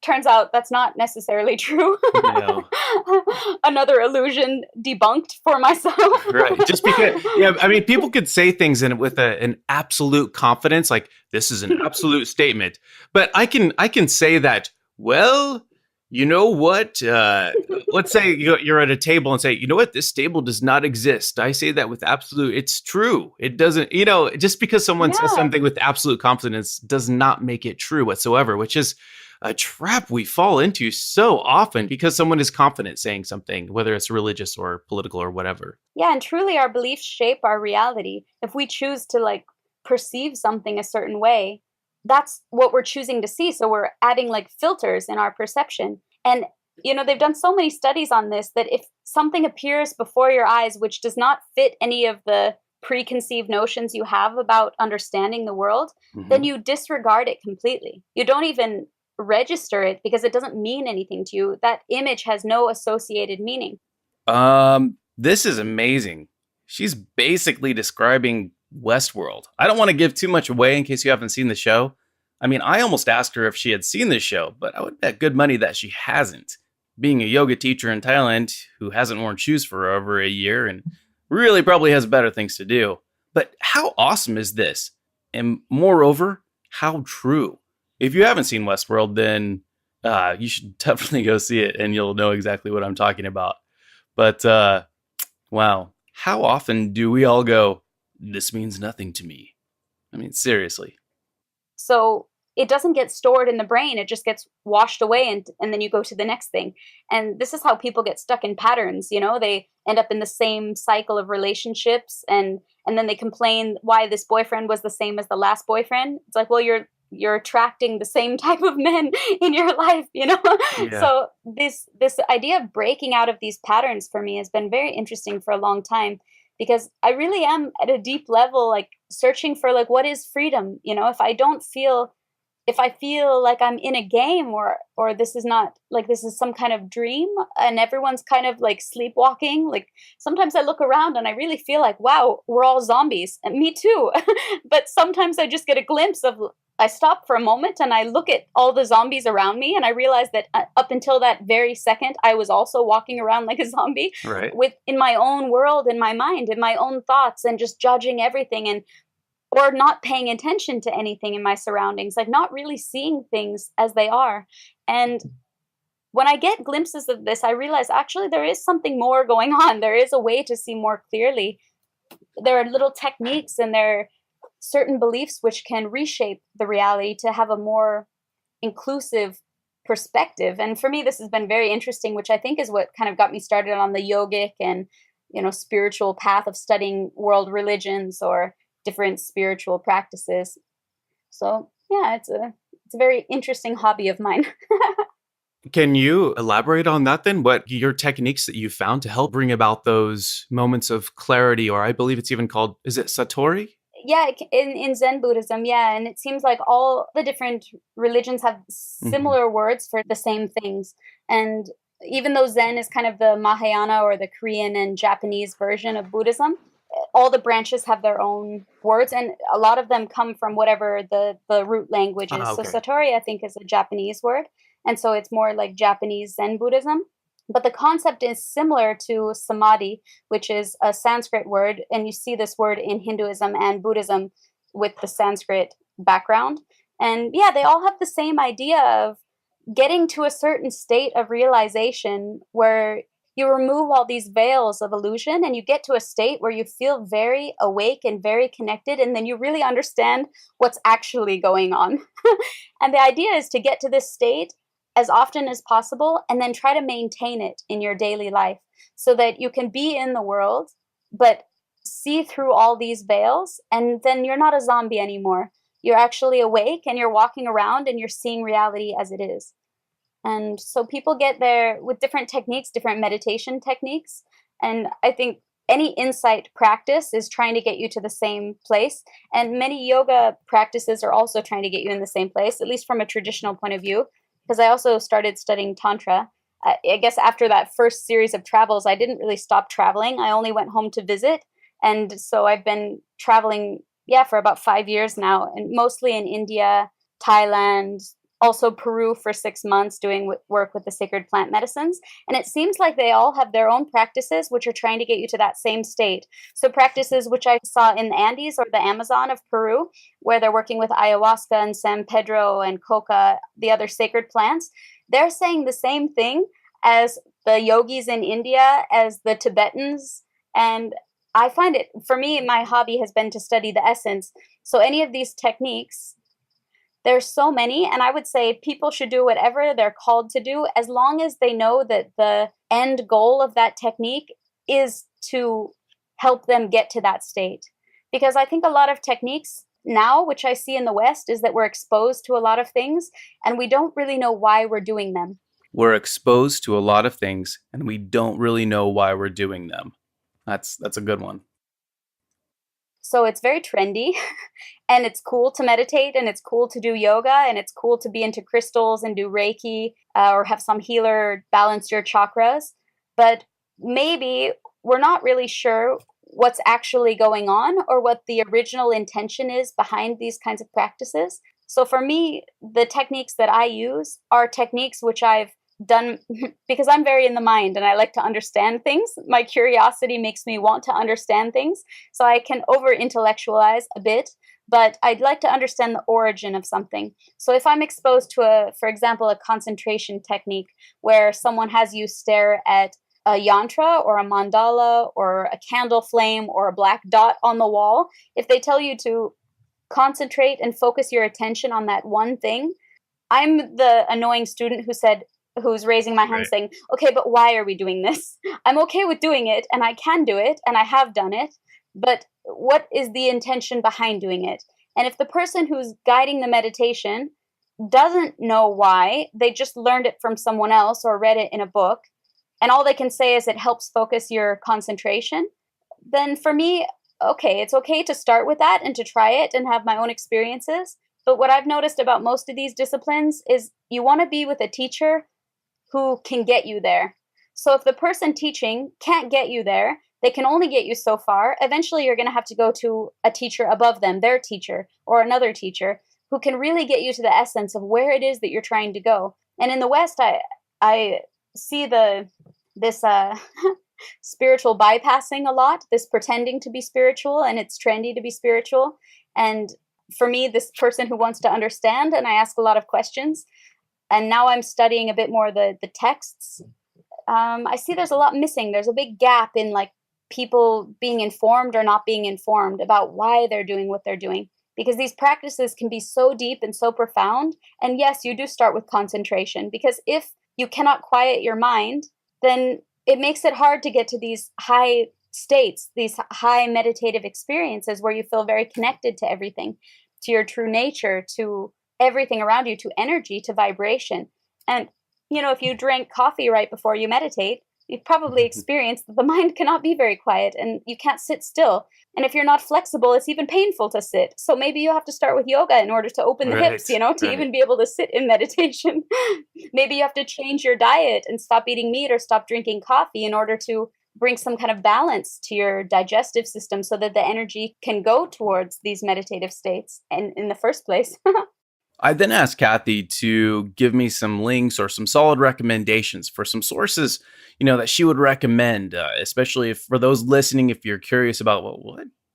Turns out that's not necessarily true. No. Another illusion debunked for myself. Right. Just because, yeah, I mean, people could say things with an absolute confidence, like this is an absolute statement. But I can say that, well, you know what? Let's say you're at a table and say, you know what? This table does not exist. I say that with absolute, it's true. It doesn't, just because someone says Yeah. something with absolute confidence does not make it true whatsoever, which is a trap we fall into so often because someone is confident saying something, whether it's religious or political or whatever. Yeah, and truly our beliefs shape our reality. If we choose to like perceive something a certain way, that's what we're choosing to see. So we're adding like filters in our perception. And they've done so many studies on this that if something appears before your eyes which does not fit any of the preconceived notions you have about understanding the world, then Hmm. you disregard it completely. You don't even register it because it doesn't mean anything to you. That image has no associated meaning. This is amazing. She's basically describing Westworld. I don't want to give too much away in case you haven't seen the show. I mean, I almost asked her if she had seen the show, but I would bet good money that she hasn't. Being a yoga teacher in Thailand who hasn't worn shoes for over a year and really probably has better things to do. But how awesome is this? And moreover, how true. If you haven't seen Westworld, then you should definitely go see it and you'll know exactly what I'm talking about. But wow, how often do we all go, this means nothing to me? I mean, seriously. So it doesn't get stored in the brain, it just gets washed away, and then you go to the next thing. And this is how people get stuck in patterns. They end up in the same cycle of relationships, and then they complain why this boyfriend was the same as the last boyfriend. It's like, well, you're attracting the same type of men in your life. Yeah. So this idea of breaking out of these patterns for me has been very interesting for a long time, because I really am at a deep level like searching for like what is freedom. If I feel like I'm in a game, or this is not like this is some kind of dream and everyone's kind of like sleepwalking, like sometimes I look around and I really feel like, wow, we're all zombies, and me too. But sometimes I just get a glimpse of, I stop for a moment and I look at all the zombies around me and I realize that up until that very second I was also walking around like a zombie, Right. with in my own world, in my mind, in my own thoughts, and just judging everything, and or not paying attention to anything in my surroundings, like not really seeing things as they are. And when I get glimpses of this, I realize actually there is something more going on. There is a way to see more clearly. There are little techniques and there are certain beliefs which can reshape the reality to have a more inclusive perspective. And for me, this has been very interesting, which I think is what kind of got me started on the yogic and spiritual path of studying world religions or different spiritual practices. So yeah, it's a very interesting hobby of mine. Can you elaborate on that then? What your techniques that you found to help bring about those moments of clarity, or I believe it's even called, is it Satori? Yeah, in Zen Buddhism, yeah, and it seems like all the different religions have Hmm. similar words for the same things. And even though Zen is kind of the Mahayana or the Korean and Japanese version of Buddhism, all the branches have their own words, and a lot of them come from whatever the root language Ah, is. So okay. Satori, I think, is a Japanese word, and so it's more like Japanese Zen Buddhism. But the concept is similar to samadhi, which is a Sanskrit word, and you see this word in Hinduism and Buddhism with the Sanskrit background. And yeah, they all have the same idea of getting to a certain state of realization where you remove all these veils of illusion and you get to a state where you feel very awake and very connected, and then you really understand what's actually going on. And the idea is to get to this state as often as possible and then try to maintain it in your daily life so that you can be in the world but see through all these veils, and then you're not a zombie anymore. You're actually awake and you're walking around and you're seeing reality as it is. And so people get there with different techniques, different meditation techniques. And I think any insight practice is trying to get you to the same place. And many yoga practices are also trying to get you in the same place, at least from a traditional point of view. Because I also started studying Tantra. I guess after that first series of travels, I didn't really stop traveling. I only went home to visit. And so I've been traveling, for about 5 years now, and mostly in India, Thailand, also Peru for 6 months doing work with the sacred plant medicines. And it seems like they all have their own practices which are trying to get you to that same state. So practices which I saw in the Andes or the Amazon of Peru, where they're working with ayahuasca and San Pedro and coca, the other sacred plants, they're saying the same thing as the yogis in India, as the Tibetans. And I find it, for me, my hobby has been to study the essence. So any of these techniques, there's so many, and I would say people should do whatever they're called to do as long as they know that the end goal of that technique is to help them get to that state. Because I think a lot of techniques now, which I see in the West, is that we're exposed to a lot of things and we don't really know why we're doing them. We're exposed to a lot of things and we don't really know why we're doing them. That's a good one. So it's very trendy and it's cool to meditate and it's cool to do yoga and it's cool to be into crystals and do Reiki or have some healer balance your chakras. But maybe we're not really sure what's actually going on or what the original intention is behind these kinds of practices. So for me, the techniques that I use are techniques which I've done because I'm very in the mind and I like to understand things. My curiosity makes me want to understand things. So I can over intellectualize a bit, but I'd like to understand the origin of something. So if I'm exposed to for example, a concentration technique where someone has you stare at a yantra or a mandala or a candle flame or a black dot on the wall, if they tell you to concentrate and focus your attention on that one thing, I'm the annoying student who's raising my hand saying, okay, but why are we doing this? I'm okay with doing it and I can do it and I have done it, but what is the intention behind doing it? And if the person who's guiding the meditation doesn't know why, they just learned it from someone else or read it in a book, and all they can say is it helps focus your concentration, then for me, okay, it's okay to start with that and to try it and have my own experiences. But what I've noticed about most of these disciplines is you want to be with a teacher who can get you there. So if the person teaching can't get you there, they can only get you so far. Eventually, you're going to have to go to a teacher above them, their teacher, or another teacher who can really get you to the essence of where it is that you're trying to go. And in the West, I see this spiritual bypassing a lot, this pretending to be spiritual, and it's trendy to be spiritual. And for me, this person who wants to understand, and I ask a lot of questions, and now I'm studying a bit more the texts, I see there's a lot missing. There's a big gap in like people being informed or not being informed about why they're doing what they're doing. Because these practices can be so deep and so profound. And yes, you do start with concentration, because if you cannot quiet your mind, then it makes it hard to get to these high states, these high meditative experiences where you feel very connected to everything, to your true nature, to everything around you, to energy, to vibration. And, if you drank coffee right before you meditate, you've probably experienced that the mind cannot be very quiet and you can't sit still. And if you're not flexible, it's even painful to sit. So maybe you have to start with yoga in order to open the hips, to even be able to sit in meditation. Maybe you have to change your diet and stop eating meat or stop drinking coffee in order to bring some kind of balance to your digestive system so that the energy can go towards these meditative states in the first place. I then asked Kathy to give me some links or some solid recommendations for some sources, that she would recommend, especially if, for those listening, if you're curious about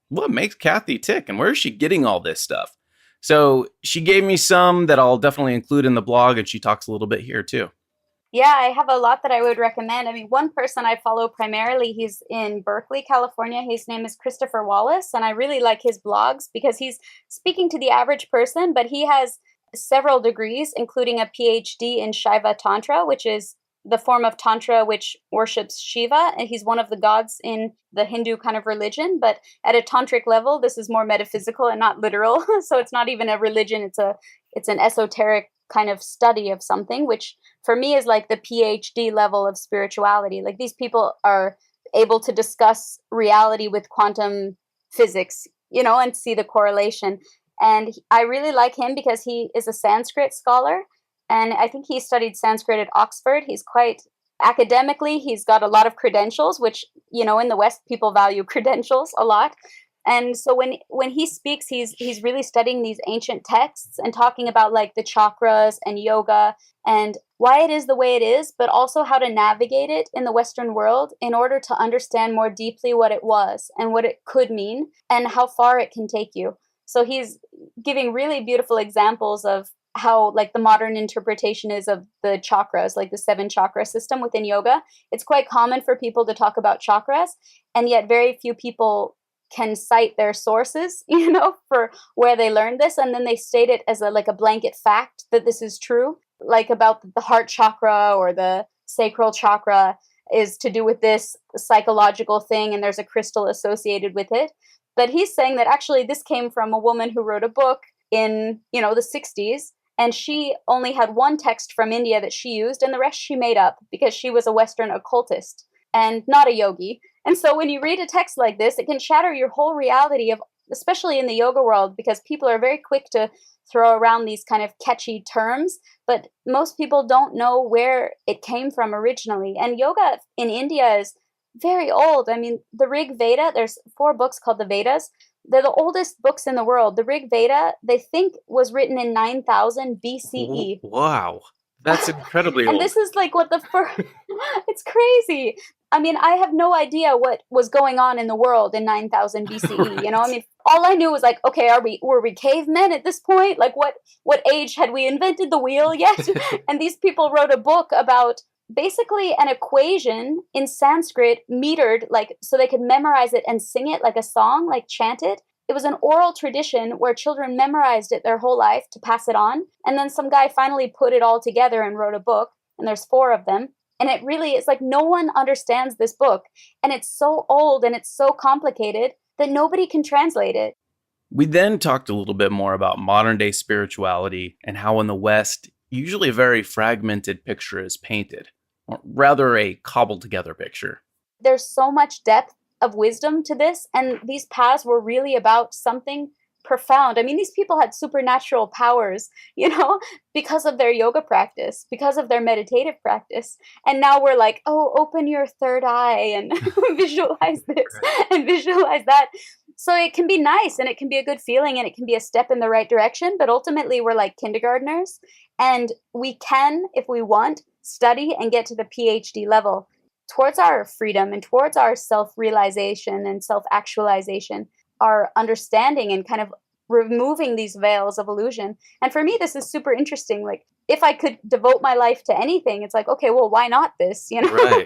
what makes Kathy tick and where is she getting all this stuff. So she gave me some that I'll definitely include in the blog, and she talks a little bit here too. Yeah, I have a lot that I would recommend. I mean, one person I follow primarily, he's in Berkeley, California. His name is Christopher Wallace, and I really like his blogs because he's speaking to the average person, but he has several degrees, including a PhD in Shaiva Tantra, which is the form of Tantra which worships Shiva, and he's one of the gods in the Hindu kind of religion. But at a tantric level, this is more metaphysical and not literal. So it's not even a religion; it's an esoteric kind of study of something, which for me is like the PhD level of spirituality. Like these people are able to discuss reality with quantum physics, and see the correlation. And I really like him because he is a Sanskrit scholar. And I think he studied Sanskrit at Oxford. He's quite academically, he's got a lot of credentials, which, in the West, people value credentials a lot. And so when he speaks, he's really studying these ancient texts and talking about like the chakras and yoga and why it is the way it is, but also how to navigate it in the Western world in order to understand more deeply what it was and what it could mean and how far it can take you. So he's giving really beautiful examples of how like the modern interpretation is of the chakras, like the 7 chakra system within yoga. It's quite common for people to talk about chakras, and yet very few people can cite their sources, for where they learned this, and then they state it as a blanket fact that this is true, like about the heart chakra or the sacral chakra is to do with this psychological thing, and there's a crystal associated with it. But he's saying that actually this came from a woman who wrote a book in, the 60s, and she only had one text from India that she used, and the rest she made up because she was a Western occultist and not a yogi. And so when you read a text like this, it can shatter your whole reality of, especially in the yoga world, because people are very quick to throw around these kind of catchy terms, but most people don't know where it came from originally. And yoga in India is very old. I mean, the Rig Veda, there's 4 books called the Vedas. They're the oldest books in the world. The Rig Veda, they think, was written in 9000 BCE. Wow. That's incredibly And old. this is like what the first... It's crazy. I mean, I have no idea what was going on in the world in 9000 BCE. Right. I mean, all I knew was like, okay, were we cavemen at this point? Like what age had we invented the wheel yet? And these people wrote a book about basically an equation in Sanskrit metered, like so they could memorize it and sing it like a song, like chant it. It was an oral tradition where children memorized it their whole life to pass it on. And then some guy finally put it all together and wrote a book. And there's 4 of them. And it really is like no one understands this book. And it's so old and it's so complicated that nobody can translate it. We then talked a little bit more about modern day spirituality and how in the West, usually a very fragmented picture is painted, or rather a cobbled together picture. There's so much depth of wisdom to this, and these paths were really about something profound. I mean, these people had supernatural powers, because of their yoga practice, because of their meditative practice. And now we're like, oh, open your third eye and visualize this and visualize that. So it can be nice and it can be a good feeling and it can be a step in the right direction. But ultimately, we're like kindergartners, and we can, if we want, study and get to the PhD level towards our freedom and towards our self-realization and self-actualization, our understanding and kind of removing these veils of illusion. And for me, this is super interesting. Like, if I could devote my life to anything, it's like, okay, well, why not this, Right.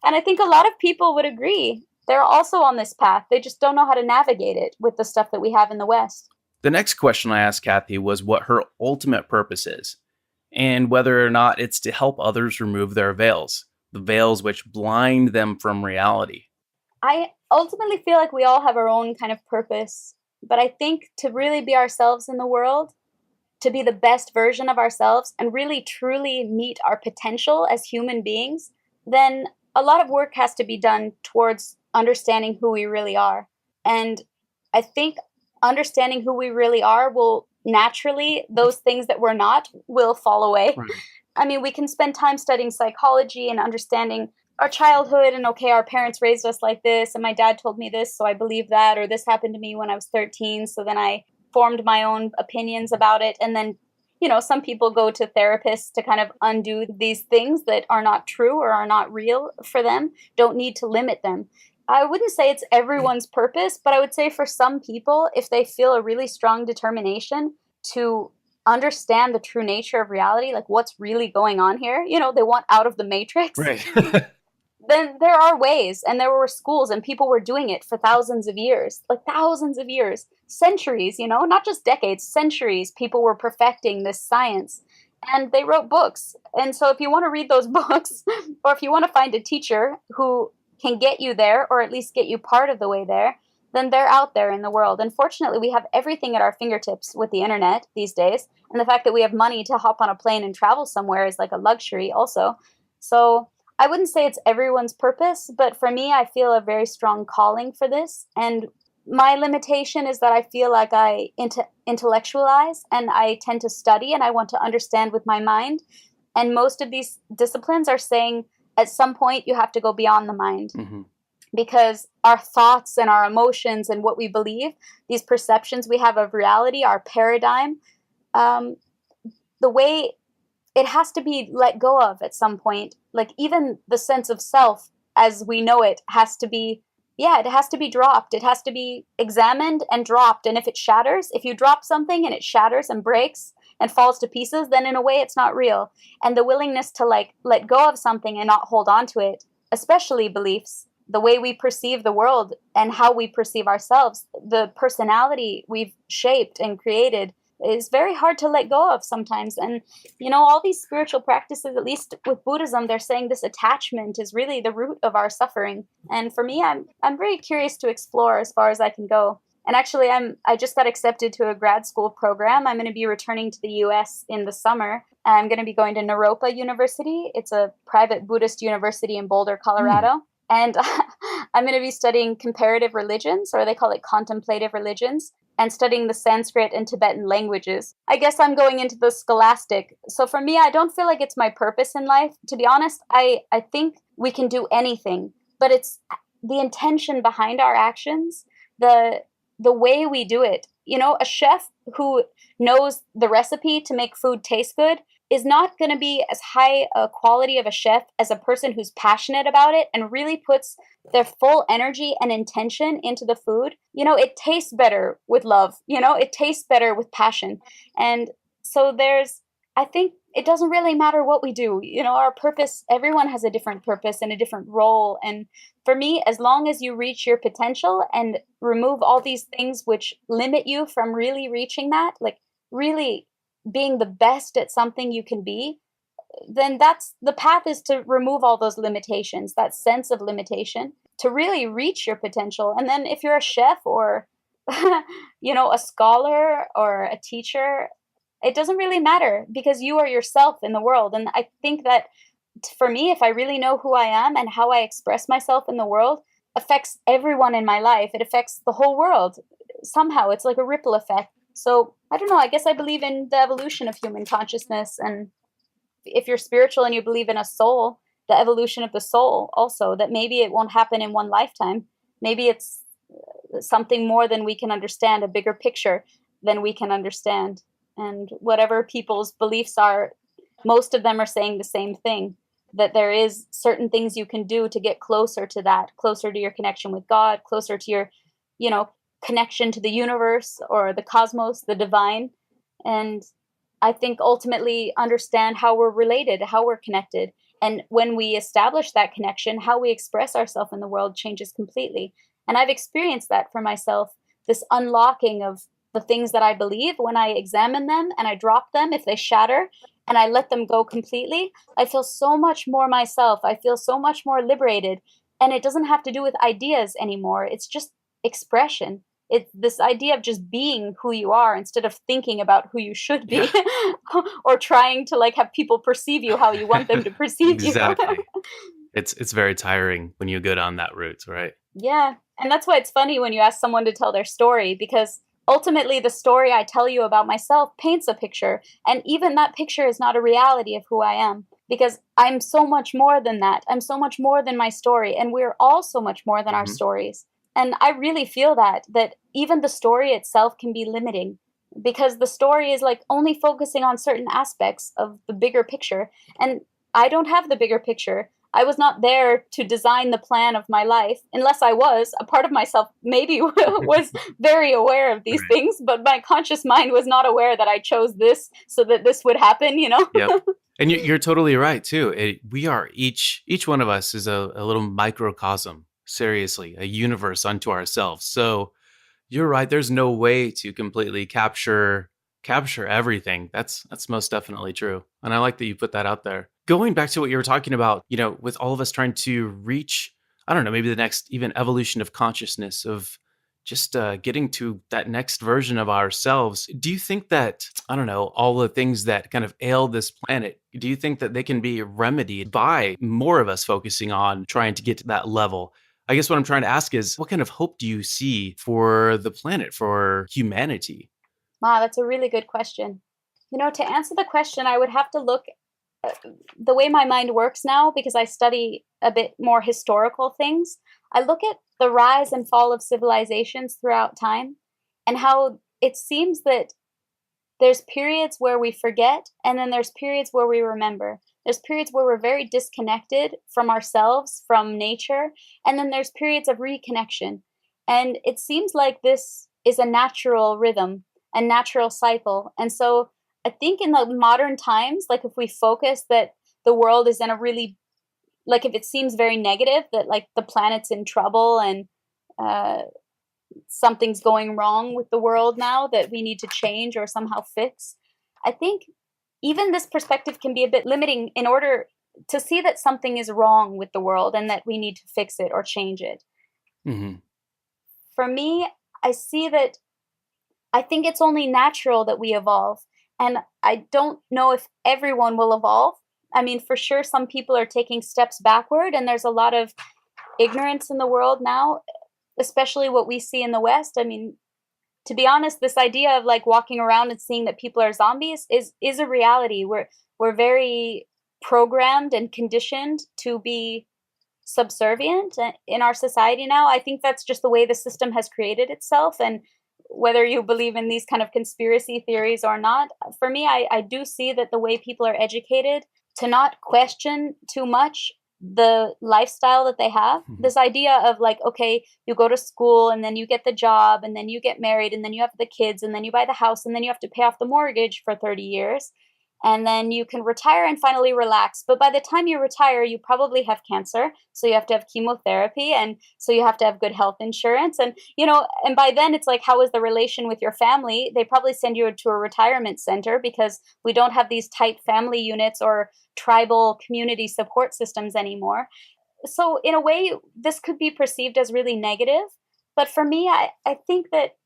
And I think a lot of people would agree. They're also on this path. They just don't know how to navigate it with the stuff that we have in the West. The next question I asked Kathy was what her ultimate purpose is, and whether or not it's to help others remove their veils, the veils which blind them from reality. I ultimately feel like we all have our own kind of purpose, but I think to really be ourselves in the world, to be the best version of ourselves and really truly meet our potential as human beings, then a lot of work has to be done towards understanding who we really are. And I think understanding who we really are will naturally, those things that we're not will fall away. Right. I mean, we can spend time studying psychology and understanding our childhood and, okay, our parents raised us like this and my dad told me this, so I believe that, or this happened to me when I was 13, so then I formed my own opinions about it. And then, some people go to therapists to kind of undo these things that are not true or are not real for them, don't need to limit them. I wouldn't say it's everyone's purpose, but I would say for some people, if they feel a really strong determination to understand the true nature of reality, like what's really going on here, they want out of the matrix, Right. then there are ways, and there were schools, and people were doing it for thousands of years, centuries, not just decades, centuries. People were perfecting this science, and they wrote books. And so if you want to read those books, or if you want to find a teacher who can get you there, or at least get you part of the way there, then they're out there in the world. And fortunately, we have everything at our fingertips with the internet these days. And the fact that we have money to hop on a plane and travel somewhere is like a luxury also. So I wouldn't say it's everyone's purpose, but for me, I feel a very strong calling for this. And my limitation is that I feel like I intellectualize, and I tend to study, and I want to understand with my mind. And most of these disciplines are saying at some point you have to go beyond the mind. Mm-hmm. Because our thoughts and our emotions and what we believe, these perceptions we have of reality, our paradigm, the way it has to be let go of at some point. Like even the sense of self as we know it has to be, it has to be dropped. It has to be examined and dropped. And if it shatters, if you drop something and it shatters and breaks and falls to pieces, then in a way it's not real. And the willingness to like let go of something and not hold on to it, especially beliefs, the way we perceive the world and how we perceive ourselves, the personality we've shaped and created, is very hard to let go of sometimes. And, all these spiritual practices, at least with Buddhism, they're saying this attachment is really the root of our suffering. And for me, I'm very curious to explore as far as I can go. And actually, I just got accepted to a grad school program. I'm going to be returning to the US in the summer. I'm going to be going to Naropa University. It's a private Buddhist university in Boulder, Colorado. And I'm going to be studying comparative religions, or they call it contemplative religions, and studying the Sanskrit and Tibetan languages. I guess I'm going into the scholastic. So for me, I don't feel like it's my purpose in life. To be honest, I think we can do anything, but it's the intention behind our actions, the way we do it. A chef who knows the recipe to make food taste good is not going to be as high a quality of a chef as a person who's passionate about it and really puts their full energy and intention into the food. It tastes better with love. It tastes better with passion. And so I think it doesn't really matter what we do. Our purpose, everyone has a different purpose and a different role. And for me, as long as you reach your potential and remove all these things which limit you from really reaching that, like really being the best at something you can be, then that's the path, is to remove all those limitations, that sense of limitation, to really reach your potential. And then if you're a chef or, a scholar or a teacher, it doesn't really matter, because you are yourself in the world. And I think that for me, if I really know who I am and how I express myself in the world affects everyone in my life, it affects the whole world. Somehow it's like a ripple effect. So I don't know, I guess I believe in the evolution of human consciousness. And if you're spiritual and you believe in a soul, the evolution of the soul also, that maybe it won't happen in one lifetime. Maybe it's something more than we can understand, a bigger picture than we can understand. And whatever people's beliefs are, most of them are saying the same thing, that there is certain things you can do to get closer to that, closer to your connection with God, closer to your, connection to the universe or the cosmos, the divine. And I think ultimately understand how we're related, how we're connected. And when we establish that connection, how we express ourselves in the world changes completely. And I've experienced that for myself, this unlocking of the things that I believe. When I examine them and I drop them, if they shatter, and I let them go completely, I feel so much more myself. I feel so much more liberated. And it doesn't have to do with ideas anymore. It's just expression. It's this idea of just being who you are instead of thinking about who you should be or trying to have people perceive you how you want them to perceive you. Exactly. It's very tiring when you go down that route, right? Yeah. And that's why it's funny when you ask someone to tell their story, because ultimately the story I tell you about myself paints a picture. And even that picture is not a reality of who I am, because I'm so much more than that. I'm so much more than my story. And we're all so much more than our stories. And I really feel that even the story itself can be limiting, because the story is only focusing on certain aspects of the bigger picture. And I don't have the bigger picture. I was not there to design the plan of my life. Unless I was, a part of myself maybe was very aware of these Right. things, but my conscious mind was not aware that I chose this so that this would happen, you know? Yep. And you're totally right too. We are each one of us is a little microcosm, seriously, a universe unto ourselves. So you're right. There's no way to completely capture everything. That's most definitely true. And I like that you put that out there. Going back to what you were talking about, with all of us trying to reach, I don't know, maybe the next even evolution of consciousness of just getting to that next version of ourselves. Do you think that, I don't know, all the things that kind of ail this planet, do you think that they can be remedied by more of us focusing on trying to get to that level? I guess what I'm trying to ask is, what kind of hope do you see for the planet, for humanity? Wow, that's a really good question. To answer the question, I would have to look the way my mind works now, because I study a bit more historical things. I look at the rise and fall of civilizations throughout time and how it seems that there's periods where we forget, and then there's periods where we remember. There's periods where we're very disconnected from ourselves, from nature, and then there's periods of reconnection. And it seems like this is a natural rhythm, a natural cycle. And so I think in the modern times, like if we focus that the world is in a really, like if it seems very negative, that like the planet's in trouble and something's going wrong with the world now that we need to change or somehow fix, I think even this perspective can be a bit limiting in order to see that something is wrong with the world and that we need to fix it or change it. Hmm. For me, I see that I think it's only natural that we evolve. And I don't know if everyone will evolve. I mean, for sure, some people are taking steps backward, and there's a lot of ignorance in the world now, especially what we see in the West. I mean, to be honest, this idea of like walking around and seeing that people are zombies is a reality. We're very programmed and conditioned to be subservient in our society now. I think that's just the way the system has created itself. And whether you believe in these kind of conspiracy theories or not, for me, I do see that the way people are educated to not question too much the lifestyle that they have. This idea of like, okay, you go to school and then you get the job and then you get married and then you have the kids and then you buy the house and then you have to pay off the mortgage for 30 years. And then you can retire and finally relax. But by the time you retire, you probably have cancer. So you have to have chemotherapy. And so you have to have good health insurance. And, and by then it's like, how is the relation with your family? They probably send you to a retirement center because we don't have these tight family units or tribal community support systems anymore. So in a way, this could be perceived as really negative. But for me, I think that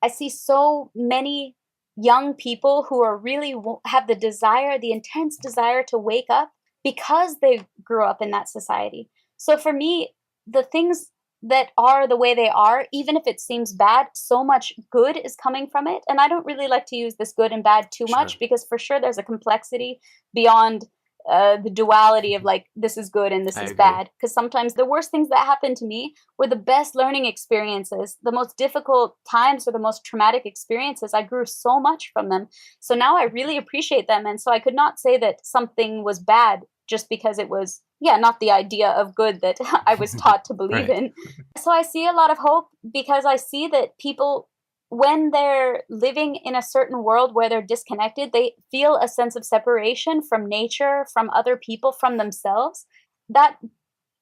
I see so many young people who are really have the intense desire to wake up because they grew up in that society. So for me, the things that are the way they are, even if it seems bad, so much good is coming from it. And I don't really like to use this good and bad too Sure. much because for sure there's a complexity beyond the duality of like, this is good and this I is agree. bad. Because sometimes the worst things that happened to me were the best learning experiences, the most difficult times or the most traumatic experiences. I grew so much from them. So now I really appreciate them. And so I could not say that something was bad just because it was, not the idea of good that I was taught to believe Right. in. So I see a lot of hope because I see that people, when they're living in a certain world where they're disconnected, they feel a sense of separation from nature, from other people, from themselves. That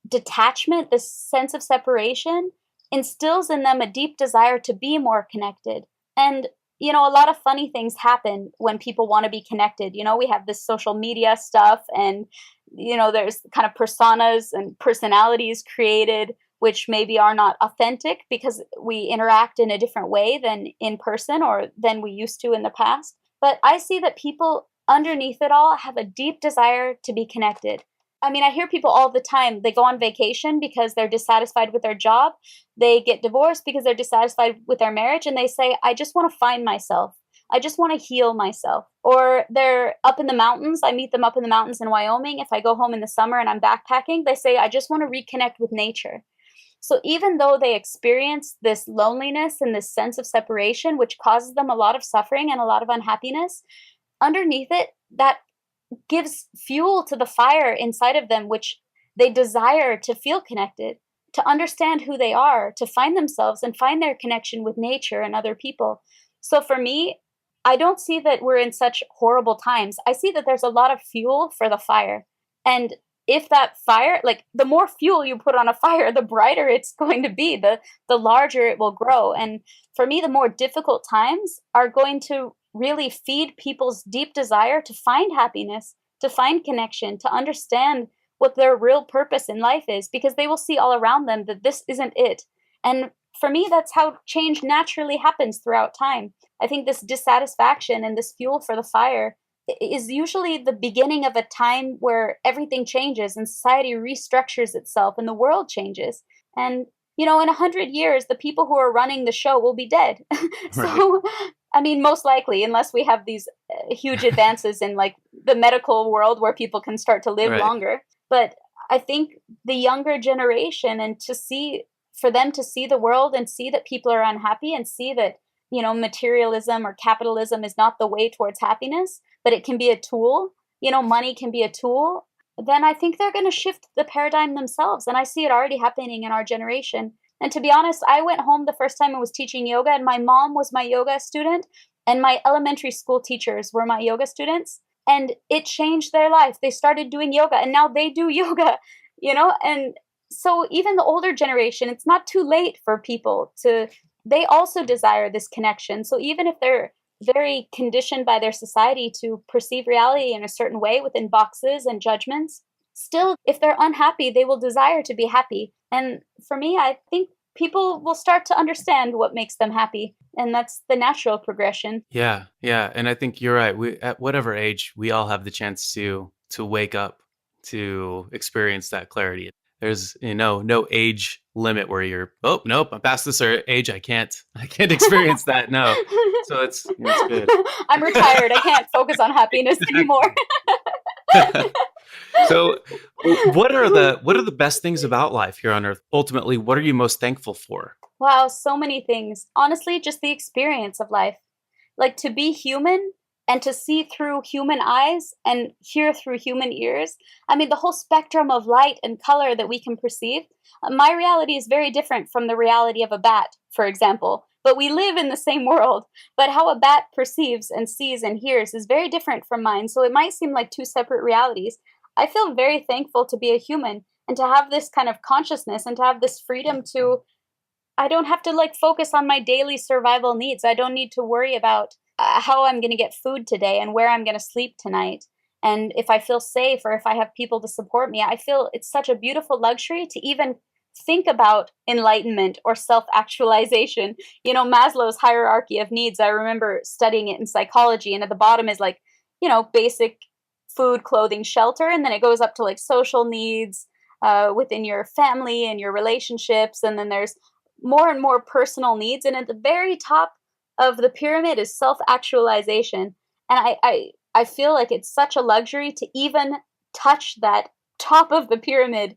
detachment, this sense of separation, instills in them a deep desire to be more connected. And, a lot of funny things happen when people want to be connected. We have this social media stuff, and, there's kind of personas and personalities created which maybe are not authentic because we interact in a different way than in person or than we used to in the past. But I see that people underneath it all have a deep desire to be connected. I mean, I hear people all the time, they go on vacation because they're dissatisfied with their job. They get divorced because they're dissatisfied with their marriage. And they say, I just want to find myself. I just want to heal myself. Or they're up in the mountains. I meet them up in the mountains in Wyoming. If I go home in the summer and I'm backpacking, they say, I just want to reconnect with nature. So even though they experience this loneliness and this sense of separation, which causes them a lot of suffering and a lot of unhappiness, underneath it, that gives fuel to the fire inside of them, which they desire to feel connected, to understand who they are, to find themselves and find their connection with nature and other people. So for me, I don't see that we're in such horrible times. I see that there's a lot of fuel for the fire. And if that fire, like the more fuel you put on a fire, the brighter it's going to be, the larger it will grow. And for me, the more difficult times are going to really feed people's deep desire to find happiness, to find connection, to understand what their real purpose in life is, because they will see all around them that this isn't it. And for me, that's how change naturally happens throughout time. I think this dissatisfaction and this fuel for the fire is usually the beginning of a time where everything changes and society restructures itself and the world changes. And, you know, in 100 years, the people who are running the show will be dead. Right. So, I mean, most likely, unless we have these huge advances in like the medical world where people can start to live Right. longer. But I think the younger generation, and for them to see the world and see that people are unhappy and see that, you know, materialism or capitalism is not the way towards happiness, but it can be a tool, you know, money can be a tool, then I think they're going to shift the paradigm themselves. And I see it already happening in our generation. And to be honest, I went home the first time I was teaching yoga, and my mom was my yoga student, and my elementary school teachers were my yoga students. And it changed their life. They started doing yoga, and now they do yoga, you know? And so even the older generation, it's not too late for people they also desire this connection. So even if they're very conditioned by their society to perceive reality in a certain way within boxes and judgments, still, if they're unhappy, they will desire to be happy. And for me, I think people will start to understand what makes them happy. And that's the natural progression. Yeah, yeah, and I think you're right. We, at whatever age, we all have the chance to wake up, to experience that clarity. There's, you know, no age limit where you're, oh nope, I'm past this age, I can't experience that. No, so it's good. I'm retired. I can't focus on happiness anymore. So, what are the best things about life here on Earth? Ultimately, what are you most thankful for? Wow, so many things. Honestly, just the experience of life. Like to be human and to see through human eyes and hear through human ears. I mean, the whole spectrum of light and color that we can perceive. My reality is very different from the reality of a bat, for example. But we live in the same world. But how a bat perceives and sees and hears is very different from mine. So it might seem like two separate realities. I feel very thankful to be a human and to have this kind of consciousness and to have this freedom to, I don't have to like focus on my daily survival needs. I don't need to worry about how I'm going to get food today and where I'm going to sleep tonight. And if I feel safe or if I have people to support me, I feel it's such a beautiful luxury to even think about enlightenment or self-actualization. You know, Maslow's hierarchy of needs, I remember studying it in psychology, and at the bottom is like, you know, basic food, clothing, shelter, and then it goes up to like social needs within your family and your relationships, and then there's more and more personal needs, and at the very top of the pyramid is self-actualization. And I feel like it's such a luxury to even touch that top of the pyramid,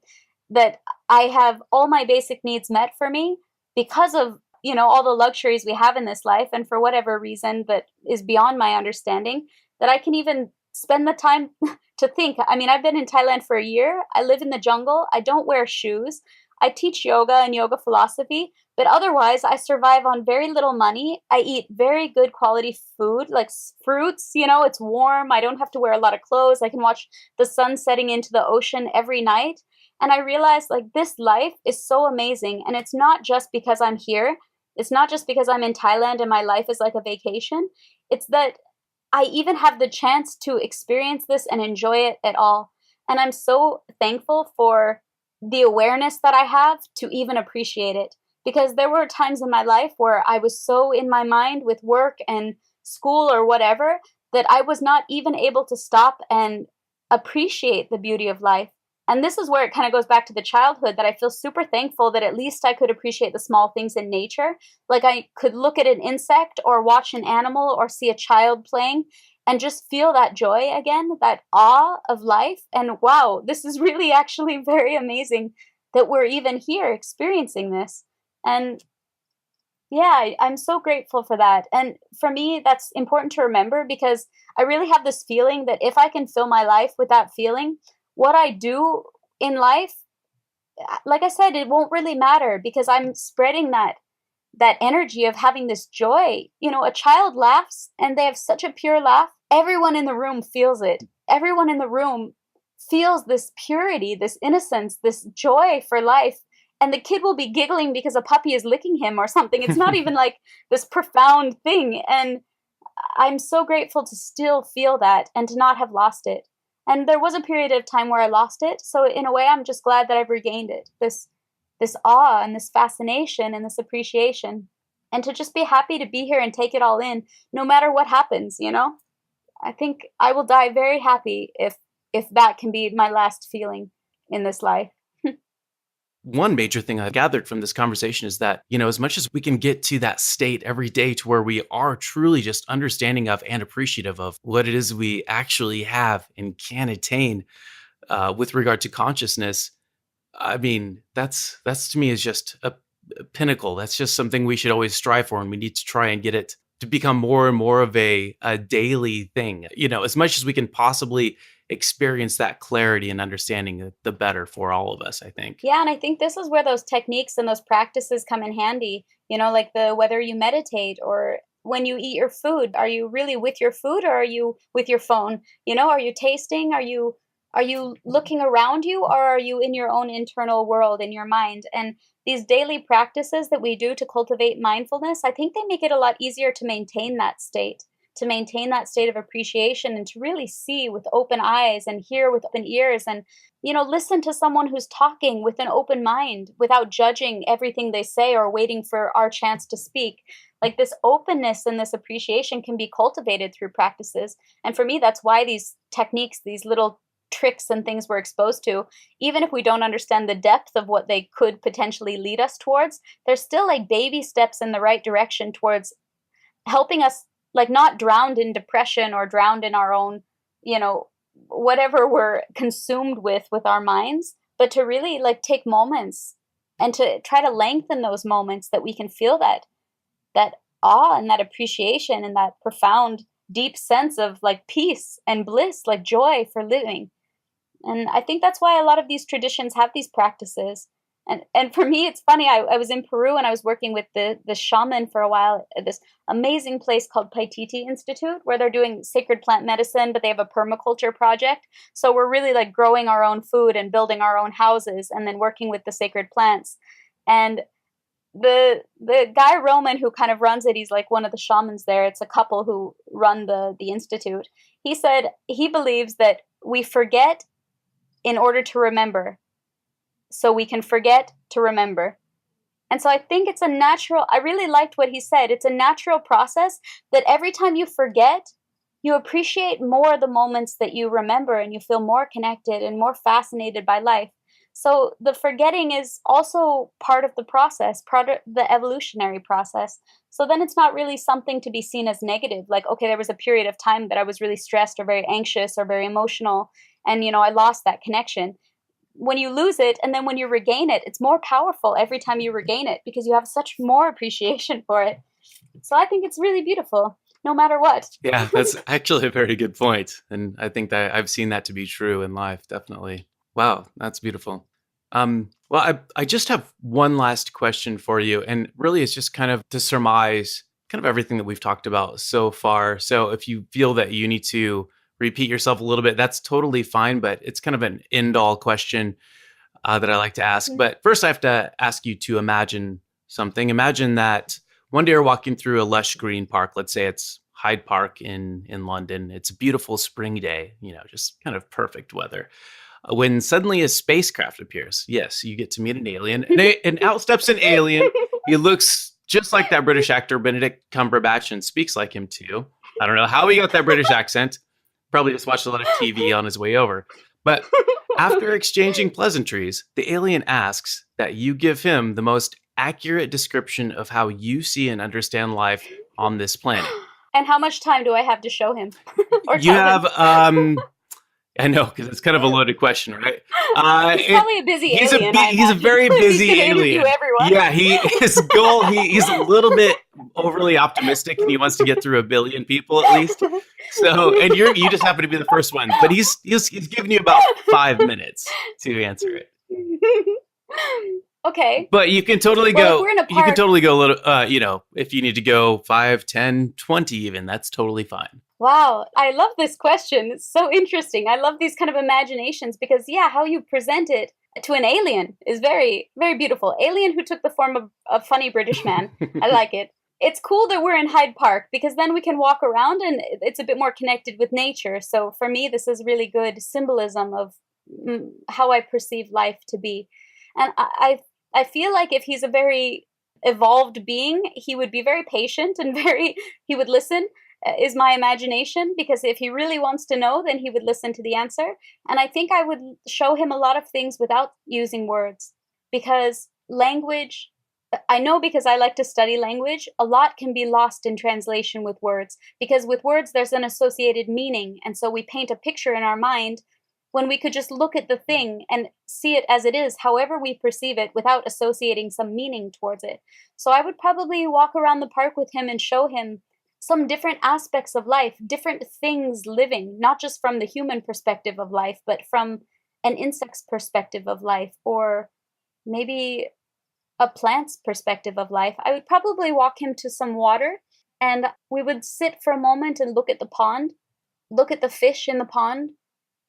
that I have all my basic needs met for me because of, you know, all the luxuries we have in this life, and for whatever reason that is beyond my understanding, that I can even spend the time to think. I mean, I've been in Thailand for a year. I live in the jungle. I don't wear shoes. I teach yoga and yoga philosophy, but otherwise I survive on very little money. I eat very good quality food, like fruits, you know, it's warm. I don't have to wear a lot of clothes. I can watch the sun setting into the ocean every night. And I realized like this life is so amazing. And it's not just because I'm here. It's not just because I'm in Thailand and my life is like a vacation. It's that I even have the chance to experience this and enjoy it at all. And I'm so thankful for the awareness that I have to even appreciate it. Because there were times in my life where I was so in my mind with work and school or whatever that I was not even able to stop and appreciate the beauty of life. And this is where it kind of goes back to the childhood, that I feel super thankful that at least I could appreciate the small things in nature. Like I could look at an insect or watch an animal or see a child playing and just feel that joy again, that awe of life. And wow, this is really actually very amazing that we're even here experiencing this. And yeah, I'm so grateful for that. And for me, that's important to remember, because I really have this feeling that if I can fill my life with that feeling, what I do in life, like I said, it won't really matter because I'm spreading that energy of having this joy. A child laughs and they have such a pure laugh. Everyone in the room feels it. Everyone in the room feels this purity, this innocence, this joy for life. And the kid will be giggling because a puppy is licking him or something. It's not even like this profound thing. And I'm so grateful to still feel that and to not have lost it. And there was a period of time where I lost it. So in a way, I'm just glad that I've regained it. This awe and this fascination and this appreciation. And to just be happy to be here and take it all in, no matter what happens, I think I will die very happy if that can be my last feeling in this life. One major thing I've gathered from this conversation is that, as much as we can get to that state every day to where we are truly just understanding of and appreciative of what it is we actually have and can attain with regard to consciousness, I mean, that's to me is just a pinnacle. That's just something we should always strive for, and we need to try and get it to become more and more of a daily thing. As much as we can possibly experience that clarity and understanding, the better for all of us, I think. Yeah, and I think this is where those techniques and those practices come in handy, like whether you meditate or when you eat your food, are you really with your food or are you with your phone? Are you tasting? Are you looking around you, or are you in your own internal world, in your mind? And these daily practices that we do to cultivate mindfulness, I think they make it a lot easier to maintain that state of appreciation and to really see with open eyes and hear with open ears and, listen to someone who's talking with an open mind without judging everything they say or waiting for our chance to speak. Like this openness and this appreciation can be cultivated through practices. And for me, that's why these techniques, these little tricks and things we're exposed to, even if we don't understand the depth of what they could potentially lead us towards, they're still like baby steps in the right direction towards helping us, like, not drowned in depression or drowned in our own, whatever we're consumed with our minds, but to really like take moments and to try to lengthen those moments that we can feel that awe and that appreciation and that profound deep sense of like peace and bliss, like joy for living. And I think that's why a lot of these traditions have these practices. And for me, it's funny, I was in Peru and I was working with the shaman for a while at this amazing place called Paititi Institute, where they're doing sacred plant medicine, but they have a permaculture project. So we're really like growing our own food and building our own houses and then working with the sacred plants. And the guy Roman who kind of runs it, he's like one of the shamans there. It's a couple who run the institute. He said he believes that we forget in order to remember. So we can forget to remember. And so I think it's a natural, I really liked what he said. It's a natural process that every time you forget, you appreciate more the moments that you remember and you feel more connected and more fascinated by life. So the forgetting is also part of the process, part of the evolutionary process. So then it's not really something to be seen as negative. Like, okay, there was a period of time that I was really stressed or very anxious or very emotional. And, I lost that connection. When you lose it and then when you regain it, it's more powerful every time you regain it because you have such more appreciation for it. So I think it's really beautiful, no matter what. Yeah, that's actually a very good point. And I think that I've seen that to be true in life, definitely. Wow, that's beautiful. Well, I just have one last question for you. And really it's just kind of to surmise kind of everything that we've talked about so far. So if you feel that you need to repeat yourself a little bit, that's totally fine, but it's kind of an end-all question that I like to ask. But first I have to ask you to imagine something. Imagine that one day you're walking through a lush green park. Let's say it's Hyde Park in London. It's a beautiful spring day, just kind of perfect weather. When suddenly a spacecraft appears. Yes, you get to meet an alien. And out steps an alien. He looks just like that British actor, Benedict Cumberbatch, and speaks like him too. I don't know how he got that British accent. Probably just watched a lot of TV on his way over. But after exchanging pleasantries, the alien asks that you give him the most accurate description of how you see and understand life on this planet. And how much time do I have to show him? Or you have, I know, because it's kind of a loaded question, right? He's probably a busy alien. He's a very busy alien. Yeah, his goal, he's a little bit overly optimistic and he wants to get through 1 billion people at least. So, and you just happen to be the first one, but he's giving you about 5 minutes to answer it. Okay. But you can totally Well, if go. we're in a You can park, totally go a little. If you need to go 5, 10, 20, even that's totally fine. wow, I love this question. It's so interesting. I love these kind of imaginations because, yeah, how you present it to an alien is very, very beautiful. Alien who took the form of a funny British man. I like it. It's cool that we're in Hyde Park because then we can walk around and it's a bit more connected with nature. So for me, this is really good symbolism of how I perceive life to be. And I feel like if he's a very evolved being, he would be very patient and he would listen, is my imagination, because if he really wants to know, then he would listen to the answer. And I think I would show him a lot of things without using words, because language, I know because I like to study language, a lot can be lost in translation with words, because with words there's an associated meaning, and so we paint a picture in our mind when we could just look at the thing and see it as it is, however we perceive it, without associating some meaning towards it. So I would probably walk around the park with him and show him some different aspects of life, different things living, not just from the human perspective of life, but from an insect's perspective of life, or maybe a plant's perspective of life. I would probably walk him to some water and we would sit for a moment and look at the pond, look at the fish in the pond,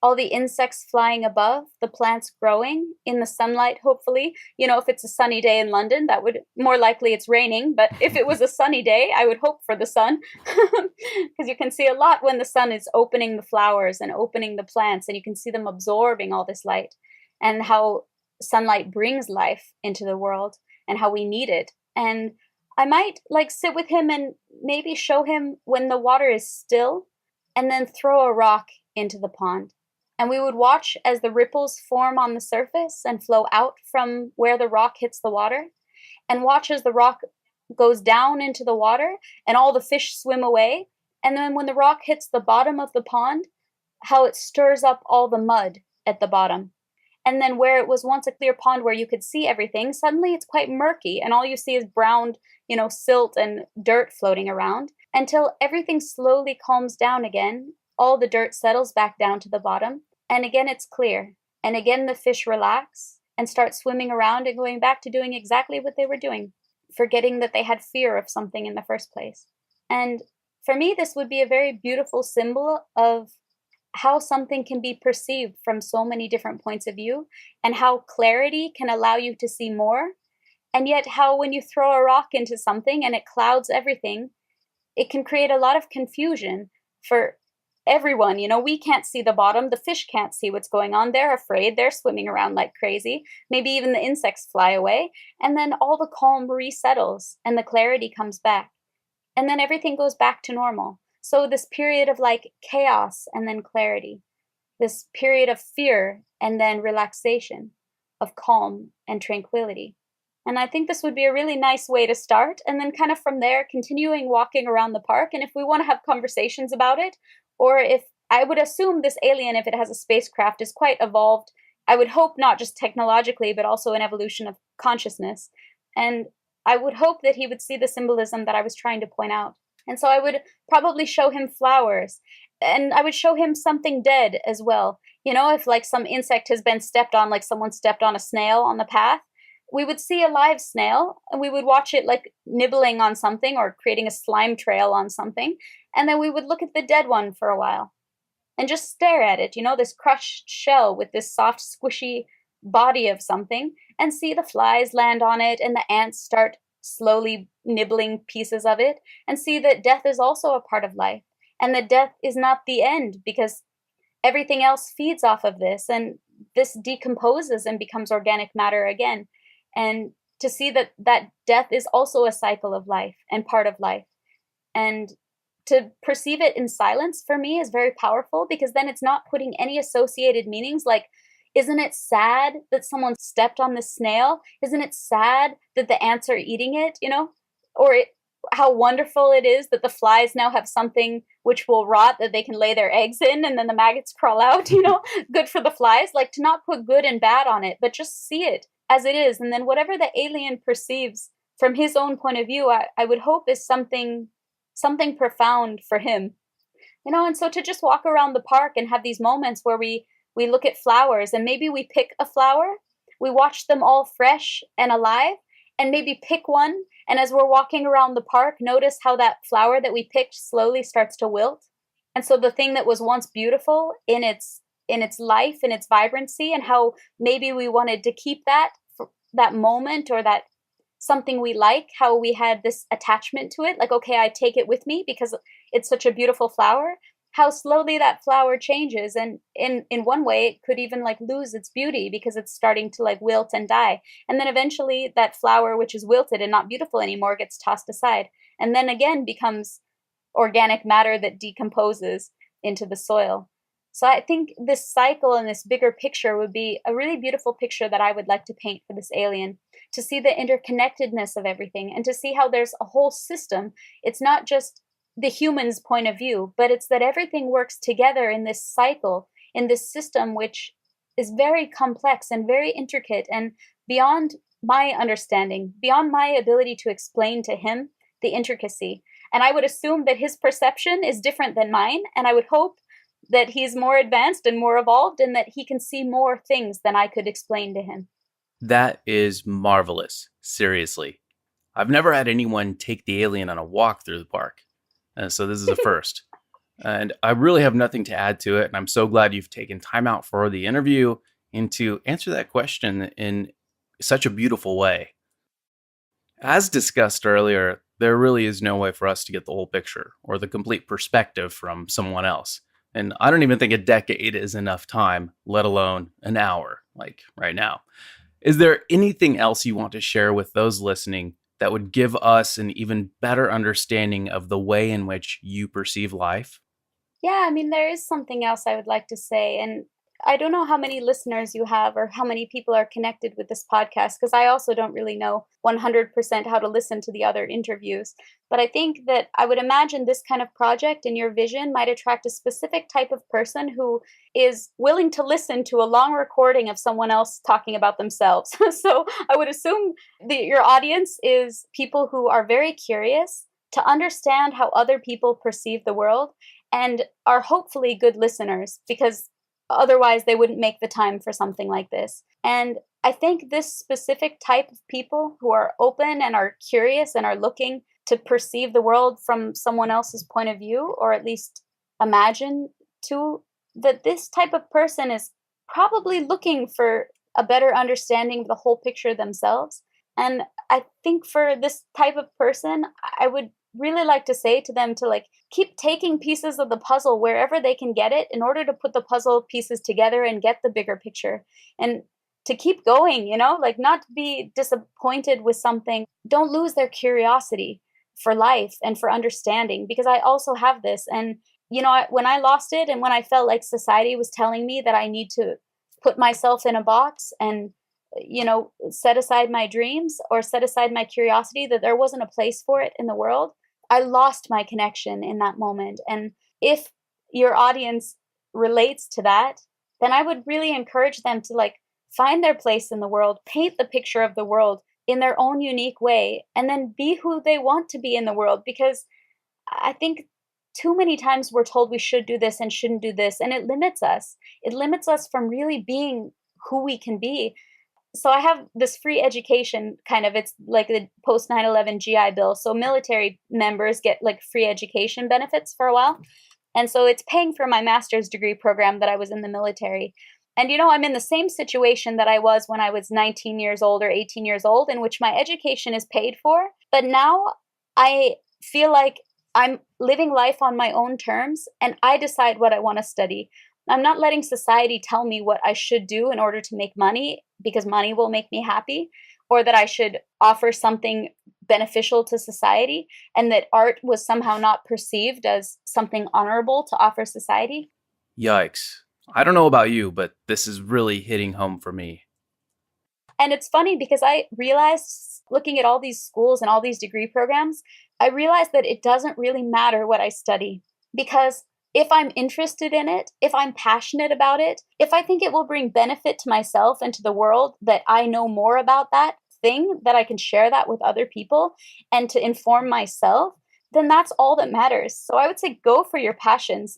all the insects flying above, the plants growing in the sunlight, hopefully. You know, if it's a sunny day in London, that would, more likely it's raining, but if it was a sunny day, I would hope for the sun, because you can see a lot when the sun is opening the flowers and opening the plants, and you can see them absorbing all this light, and how sunlight brings life into the world and how we need it. And I might like sit with him and maybe show him when the water is still, and then throw a rock into the pond. And we would watch as the ripples form on the surface and flow out from where the rock hits the water, and watch as the rock goes down into the water and all the fish swim away. And then when the rock hits the bottom of the pond, how it stirs up all the mud at the bottom. And then where it was once a clear pond where you could see everything, suddenly it's quite murky and all you see is brown, silt and dirt floating around, until everything slowly calms down again. All the dirt settles back down to the bottom, and again it's clear. And again the fish relax and start swimming around and going back to doing exactly what they were doing, forgetting that they had fear of something in the first place. And for me, this would be a very beautiful symbol of how something can be perceived from so many different points of view, and how clarity can allow you to see more. And yet how when you throw a rock into something and it clouds everything, it can create a lot of confusion for everyone. We can't see the bottom. The fish can't see what's going on. They're afraid. They're swimming around like crazy. Maybe even the insects fly away. And then all the calm resettles and the clarity comes back. And then everything goes back to normal. So this period of like chaos and then clarity, this period of fear and then relaxation, of calm and tranquility. And I think this would be a really nice way to start. And then kind of from there, continuing walking around the park. And if we want to have conversations about it, or if I would assume this alien, if it has a spacecraft, is quite evolved, I would hope not just technologically, but also an evolution of consciousness. And I would hope that he would see the symbolism that I was trying to point out. And so I would probably show him flowers, and I would show him something dead as well. If like some insect has been stepped on, like someone stepped on a snail on the path, we would see a live snail and we would watch it like nibbling on something or creating a slime trail on something. And then we would look at the dead one for a while and just stare at it, this crushed shell with this soft, squishy body of something, and see the flies land on it and the ants start slowly nibbling pieces of it, and see that death is also a part of life, and that death is not the end, because everything else feeds off of this, and this decomposes and becomes organic matter again. And to see that death is also a cycle of life and part of life, and to perceive it in silence for me is very powerful, because then it's not putting any associated meanings like, isn't it sad that someone stepped on this snail? Isn't it sad that the ants are eating it, Or how wonderful it is that the flies now have something which will rot that they can lay their eggs in, and then the maggots crawl out, Good for the flies. Like, to not put good and bad on it, but just see it as it is. And then whatever the alien perceives from his own point of view, I would hope is something profound for him. And so to just walk around the park and have these moments where we look at flowers and maybe we pick a flower, we watch them all fresh and alive, and maybe pick one. And as we're walking around the park, notice how that flower that we picked slowly starts to wilt. And so the thing that was once beautiful in its life, in its vibrancy, and how maybe we wanted to keep that moment or that something we like, how we had this attachment to it, like, okay, I take it with me because it's such a beautiful flower, how slowly that flower changes. And in one way, it could even like lose its beauty because it's starting to like wilt and die. And then eventually that flower, which is wilted and not beautiful anymore, gets tossed aside. And then again becomes organic matter that decomposes into the soil. So I think this cycle and this bigger picture would be a really beautiful picture that I would like to paint for this alien, to see the interconnectedness of everything and to see how there's a whole system. It's not just the human's point of view, but it's that everything works together in this cycle, in this system, which is very complex and very intricate and beyond my understanding, beyond my ability to explain to him the intricacy. And I would assume that his perception is different than mine, and I would hope that he's more advanced and more evolved and that he can see more things than I could explain to him. That is marvelous. Seriously. I've never had anyone take the alien on a walk through the park. So this is a first. And I really have nothing to add to it. And I'm so glad you've taken time out for the interview and to answer that question in such a beautiful way. As discussed earlier, there really is no way for us to get the whole picture or the complete perspective from someone else. And I don't even think a decade is enough time, let alone an hour, like right now. Is there anything else you want to share with those listening that would give us an even better understanding of the way in which you perceive life? Yeah, I mean, there is something else I would like to say. And I don't know how many listeners you have or how many people are connected with this podcast, because I also don't really know 100% how to listen to the other interviews. But I think that I would imagine this kind of project and your vision might attract a specific type of person who is willing to listen to a long recording of someone else talking about themselves. So I would assume that your audience is people who are very curious to understand how other people perceive the world and are hopefully good listeners, because otherwise they wouldn't make the time for something like this. And I think this specific type of people who are open and are curious and are looking to perceive the world from someone else's point of view, or at least imagine that this type of person is probably looking for a better understanding of the whole picture themselves. And I think for this type of person, I would really like to say to them to like keep taking pieces of the puzzle wherever they can get it in order to put the puzzle pieces together and get the bigger picture, and to keep going, like not be disappointed with something. Don't lose their curiosity for life and for understanding, because I also have this. And when I lost it and when I felt like society was telling me that I need to put myself in a box and set aside my dreams or set aside my curiosity, that there wasn't a place for it in the world, I lost my connection in that moment. And if your audience relates to that, then I would really encourage them to like find their place in the world, paint the picture of the world in their own unique way, and then be who they want to be in the world. Because I think too many times we're told we should do this and shouldn't do this, and it limits us. It limits us from really being who we can be. So I have this free education kind of, it's like the post 9/11 GI Bill. So military members get like free education benefits for a while. And so it's paying for my master's degree program that I was in the military. And I'm in the same situation that I was when I was 19 years old or 18 years old, in which my education is paid for. But now I feel like I'm living life on my own terms and I decide what I want to study. I'm not letting society tell me what I should do in order to make money because money will make me happy, or that I should offer something beneficial to society, and that art was somehow not perceived as something honorable to offer society. Yikes. I don't know about you, but this is really hitting home for me. And it's funny because I realized, looking at all these schools and all these degree programs, I realized that it doesn't really matter what I study, because if I'm interested in it, if I'm passionate about it, if I think it will bring benefit to myself and to the world, that I know more about that thing, that I can share that with other people and to inform myself, then that's all that matters. So I would say go for your passions,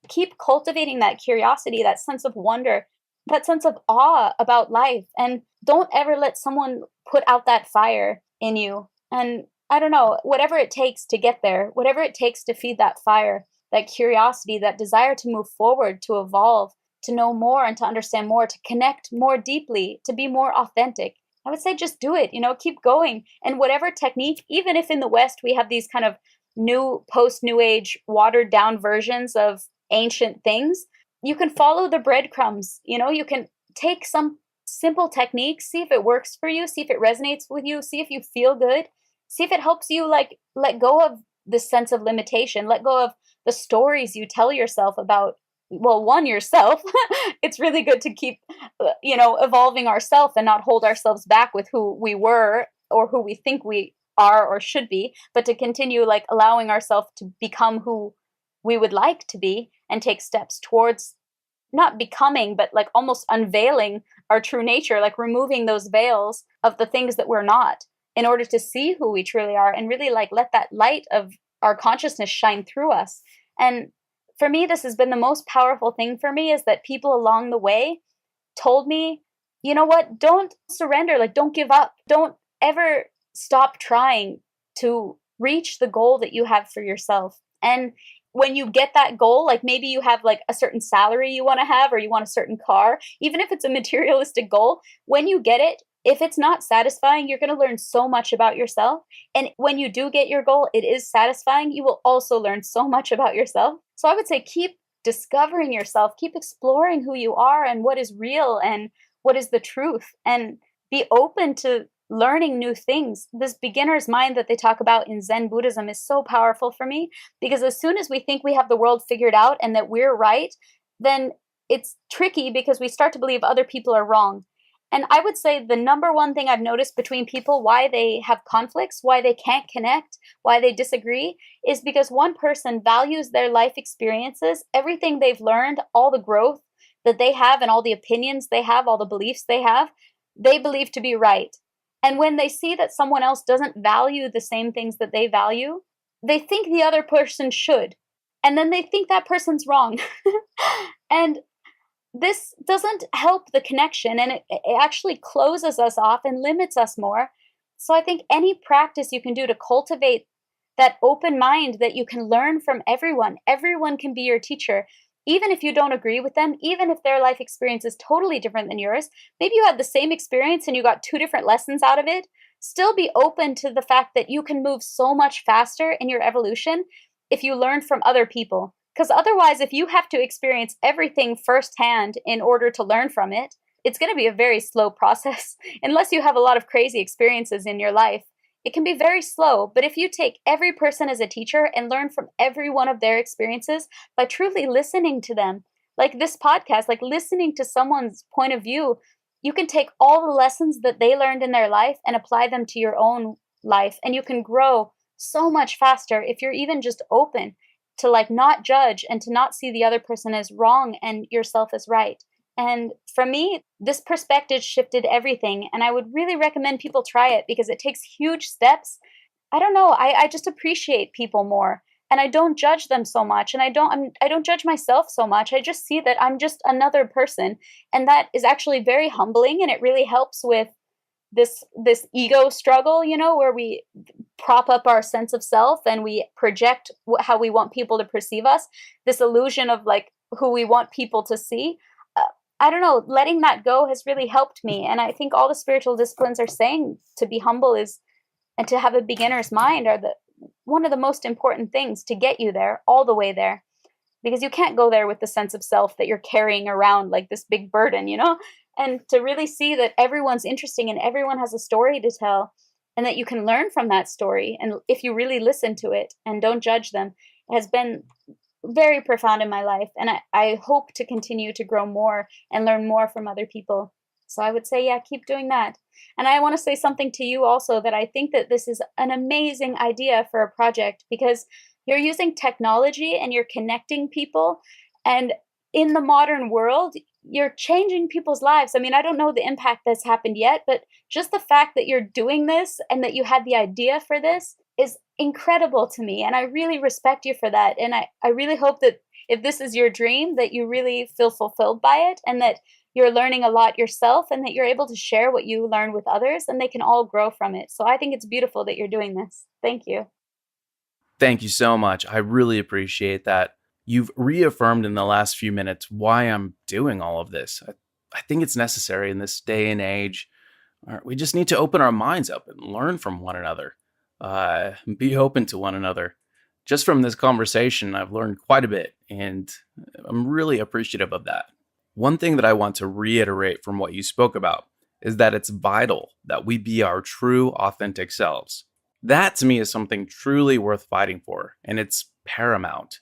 keep cultivating that curiosity, that sense of wonder, that sense of awe about life. And don't ever let someone put out that fire in you. And I don't know, whatever it takes to get there, whatever it takes to feed that fire, that curiosity, that desire to move forward, to evolve, to know more and to understand more, to connect more deeply, to be more authentic. I would say just do it, keep going. And whatever technique, even if in the West we have these kind of new post-New Age watered down versions of ancient things, you can follow the breadcrumbs. You can take some simple techniques, see if it works for you, see if it resonates with you, see if you feel good, see if it helps you like let go of the sense of limitation, let go of the stories you tell yourself about, well, one, yourself. It's really good to keep, evolving ourselves and not hold ourselves back with who we were or who we think we are or should be, but to continue like allowing ourselves to become who we would like to be and take steps towards not becoming, but like almost unveiling our true nature, like removing those veils of the things that we're not in order to see who we truly are and really like let that light of our consciousness shine through us. And for me, this has been the most powerful thing for me, is that people along the way told me, you know what, don't surrender, like don't give up, don't ever stop trying to reach the goal that you have for yourself. And when you get that goal, like maybe you have like a certain salary you want to have, or you want a certain car, even if it's a materialistic goal, when you get it, if it's not satisfying, you're going to learn so much about yourself. And when you do get your goal, it is satisfying, you will also learn so much about yourself. So I would say keep discovering yourself, keep exploring who you are and what is real and what is the truth, and be open to learning new things. This beginner's mind that they talk about in Zen Buddhism is so powerful for me, because as soon as we think we have the world figured out and that we're right, then it's tricky because we start to believe other people are wrong. And I would say the number one thing I've noticed between people, why they have conflicts, why they can't connect, why they disagree, is because one person values their life experiences, everything they've learned, all the growth that they have and all the opinions they have, all the beliefs they believe to be right. And when they see that someone else doesn't value the same things that they value, they think the other person should. And then they think that person's wrong. And this doesn't help the connection, and it actually closes us off and limits us more. So I think any practice you can do to cultivate that open mind, that you can learn from everyone. Everyone can be your teacher. Even if you don't agree with them, even if their life experience is totally different than yours, maybe you had the same experience and you got 2 different lessons out of it, still be open to the fact that you can move so much faster in your evolution if you learn from other people. Because otherwise, if you have to experience everything firsthand in order to learn from it, it's going to be a very slow process. Unless you have a lot of crazy experiences in your life, it can be very slow. But if you take every person as a teacher and learn from every one of their experiences by truly listening to them, like this podcast, like listening to someone's point of view, you can take all the lessons that they learned in their life and apply them to your own life. And you can grow so much faster if you're even just open to like not judge and to not see the other person as wrong and yourself as right. And for me, this perspective shifted everything. And I would really recommend people try it because it takes huge steps. I don't know. I just appreciate people more, and I don't judge them so much. And I don't judge myself so much. I just see that I'm just another person. And that is actually very humbling. And it really helps with this ego struggle, where we prop up our sense of self and we project how we want people to perceive us, this illusion of like who we want people to see. I don't know, letting that go has really helped me. And I think all the spiritual disciplines are saying to be humble and to have a beginner's mind are one of the most important things to get you there, all the way there. Because you can't go there with the sense of self that you're carrying around like this big burden, and to really see that everyone's interesting and everyone has a story to tell, and that you can learn from that story. And if you really listen to it and don't judge them, it has been very profound in my life. And I hope to continue to grow more and learn more from other people. So I would say, yeah, keep doing that. And I want to say something to you also, that I think that this is an amazing idea for a project, because you're using technology and you're connecting people. And in the modern world, you're changing people's lives. I mean, I don't know the impact that's happened yet, but just the fact that you're doing this and that you had the idea for this is incredible to me. And I really respect you for that. And I really hope that if this is your dream, that you really feel fulfilled by it and that you're learning a lot yourself and that you're able to share what you learn with others and they can all grow from it. So I think it's beautiful that you're doing this. Thank you. Thank you so much. I really appreciate that. You've reaffirmed in the last few minutes why I'm doing all of this. I think it's necessary in this day and age. We just need to open our minds up and learn from one another, be open to one another. Just from this conversation, I've learned quite a bit, and I'm really appreciative of that. One thing that I want to reiterate from what you spoke about is that it's vital that we be our true, authentic selves. That to me is something truly worth fighting for, and it's paramount.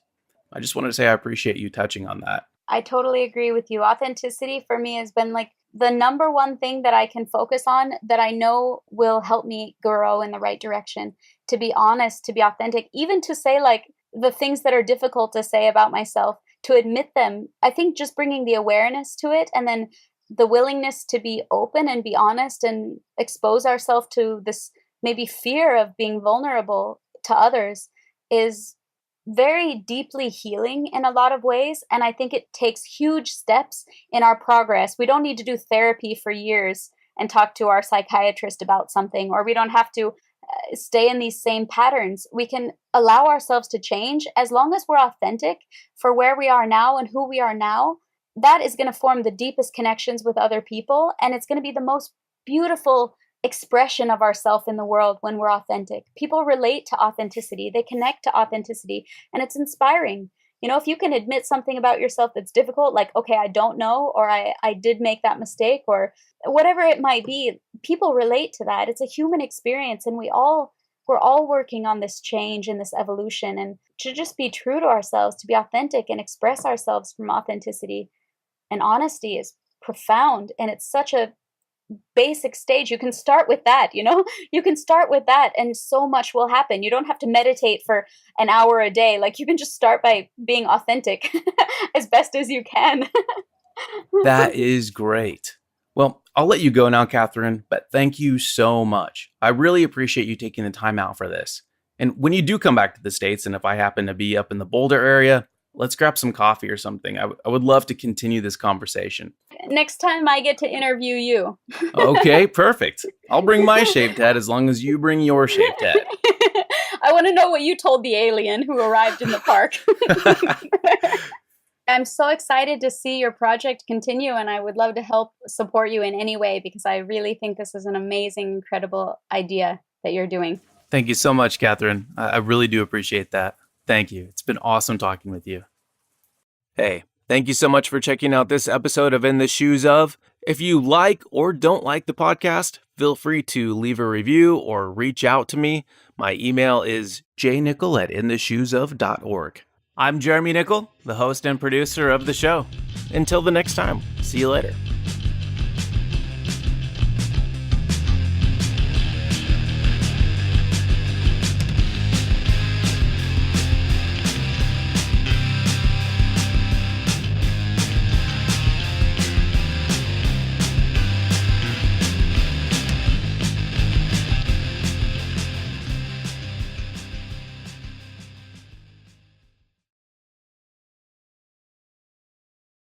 I just wanted to say I appreciate you touching on that. I totally agree with you. Authenticity for me has been like the number one thing that I can focus on that I know will help me grow in the right direction. To be honest, to be authentic, even to say like the things that are difficult to say about myself, to admit them. I think just bringing the awareness to it and then the willingness to be open and be honest and expose ourselves to this maybe fear of being vulnerable to others is very deeply healing in a lot of ways. And I think it takes huge steps in our progress. We don't need to do therapy for years and talk to our psychiatrist about something, or we don't have to stay in these same patterns. We can allow ourselves to change as long as we're authentic for where we are now and who we are now. That is going to form the deepest connections with other people. And it's going to be the most beautiful expression of ourselves in the world when we're authentic. People relate to authenticity. They connect to authenticity. And it's inspiring. You know, if you can admit something about yourself that's difficult, like, okay, I don't know, or I did make that mistake, or whatever it might be, people relate to that. It's a human experience. And we're all working on this change and this evolution. And to just be true to ourselves, to be authentic and express ourselves from authenticity and honesty is profound. And it's such a basic stage. You can start with that, you can start with that and so much will happen. You don't have to meditate for an hour a day. Like you can just start by being authentic as best as you can. That is great. Well, I'll let you go now, Katherine, but thank you so much. I really appreciate you taking the time out for this. And when you do come back to the States, and if I happen to be up in the Boulder area, let's grab some coffee or something. I would love to continue this conversation. Next time I get to interview you. Okay, perfect. I'll bring my shaved head as long as you bring your shaved head. I want to know what you told the alien who arrived in the park. I'm so excited to see your project continue, and I would love to help support you in any way because I really think this is an amazing, incredible idea that you're doing. Thank you so much, Katherine. I really do appreciate that. Thank you. It's been awesome talking with you. Hey, thank you so much for checking out this episode of In the Shoes Of. If you like or don't like the podcast, feel free to leave a review or reach out to me. My email is jnickel@intheshoesof.org. I'm Jeremy Nickel, the host and producer of the show. Until the next time, see you later.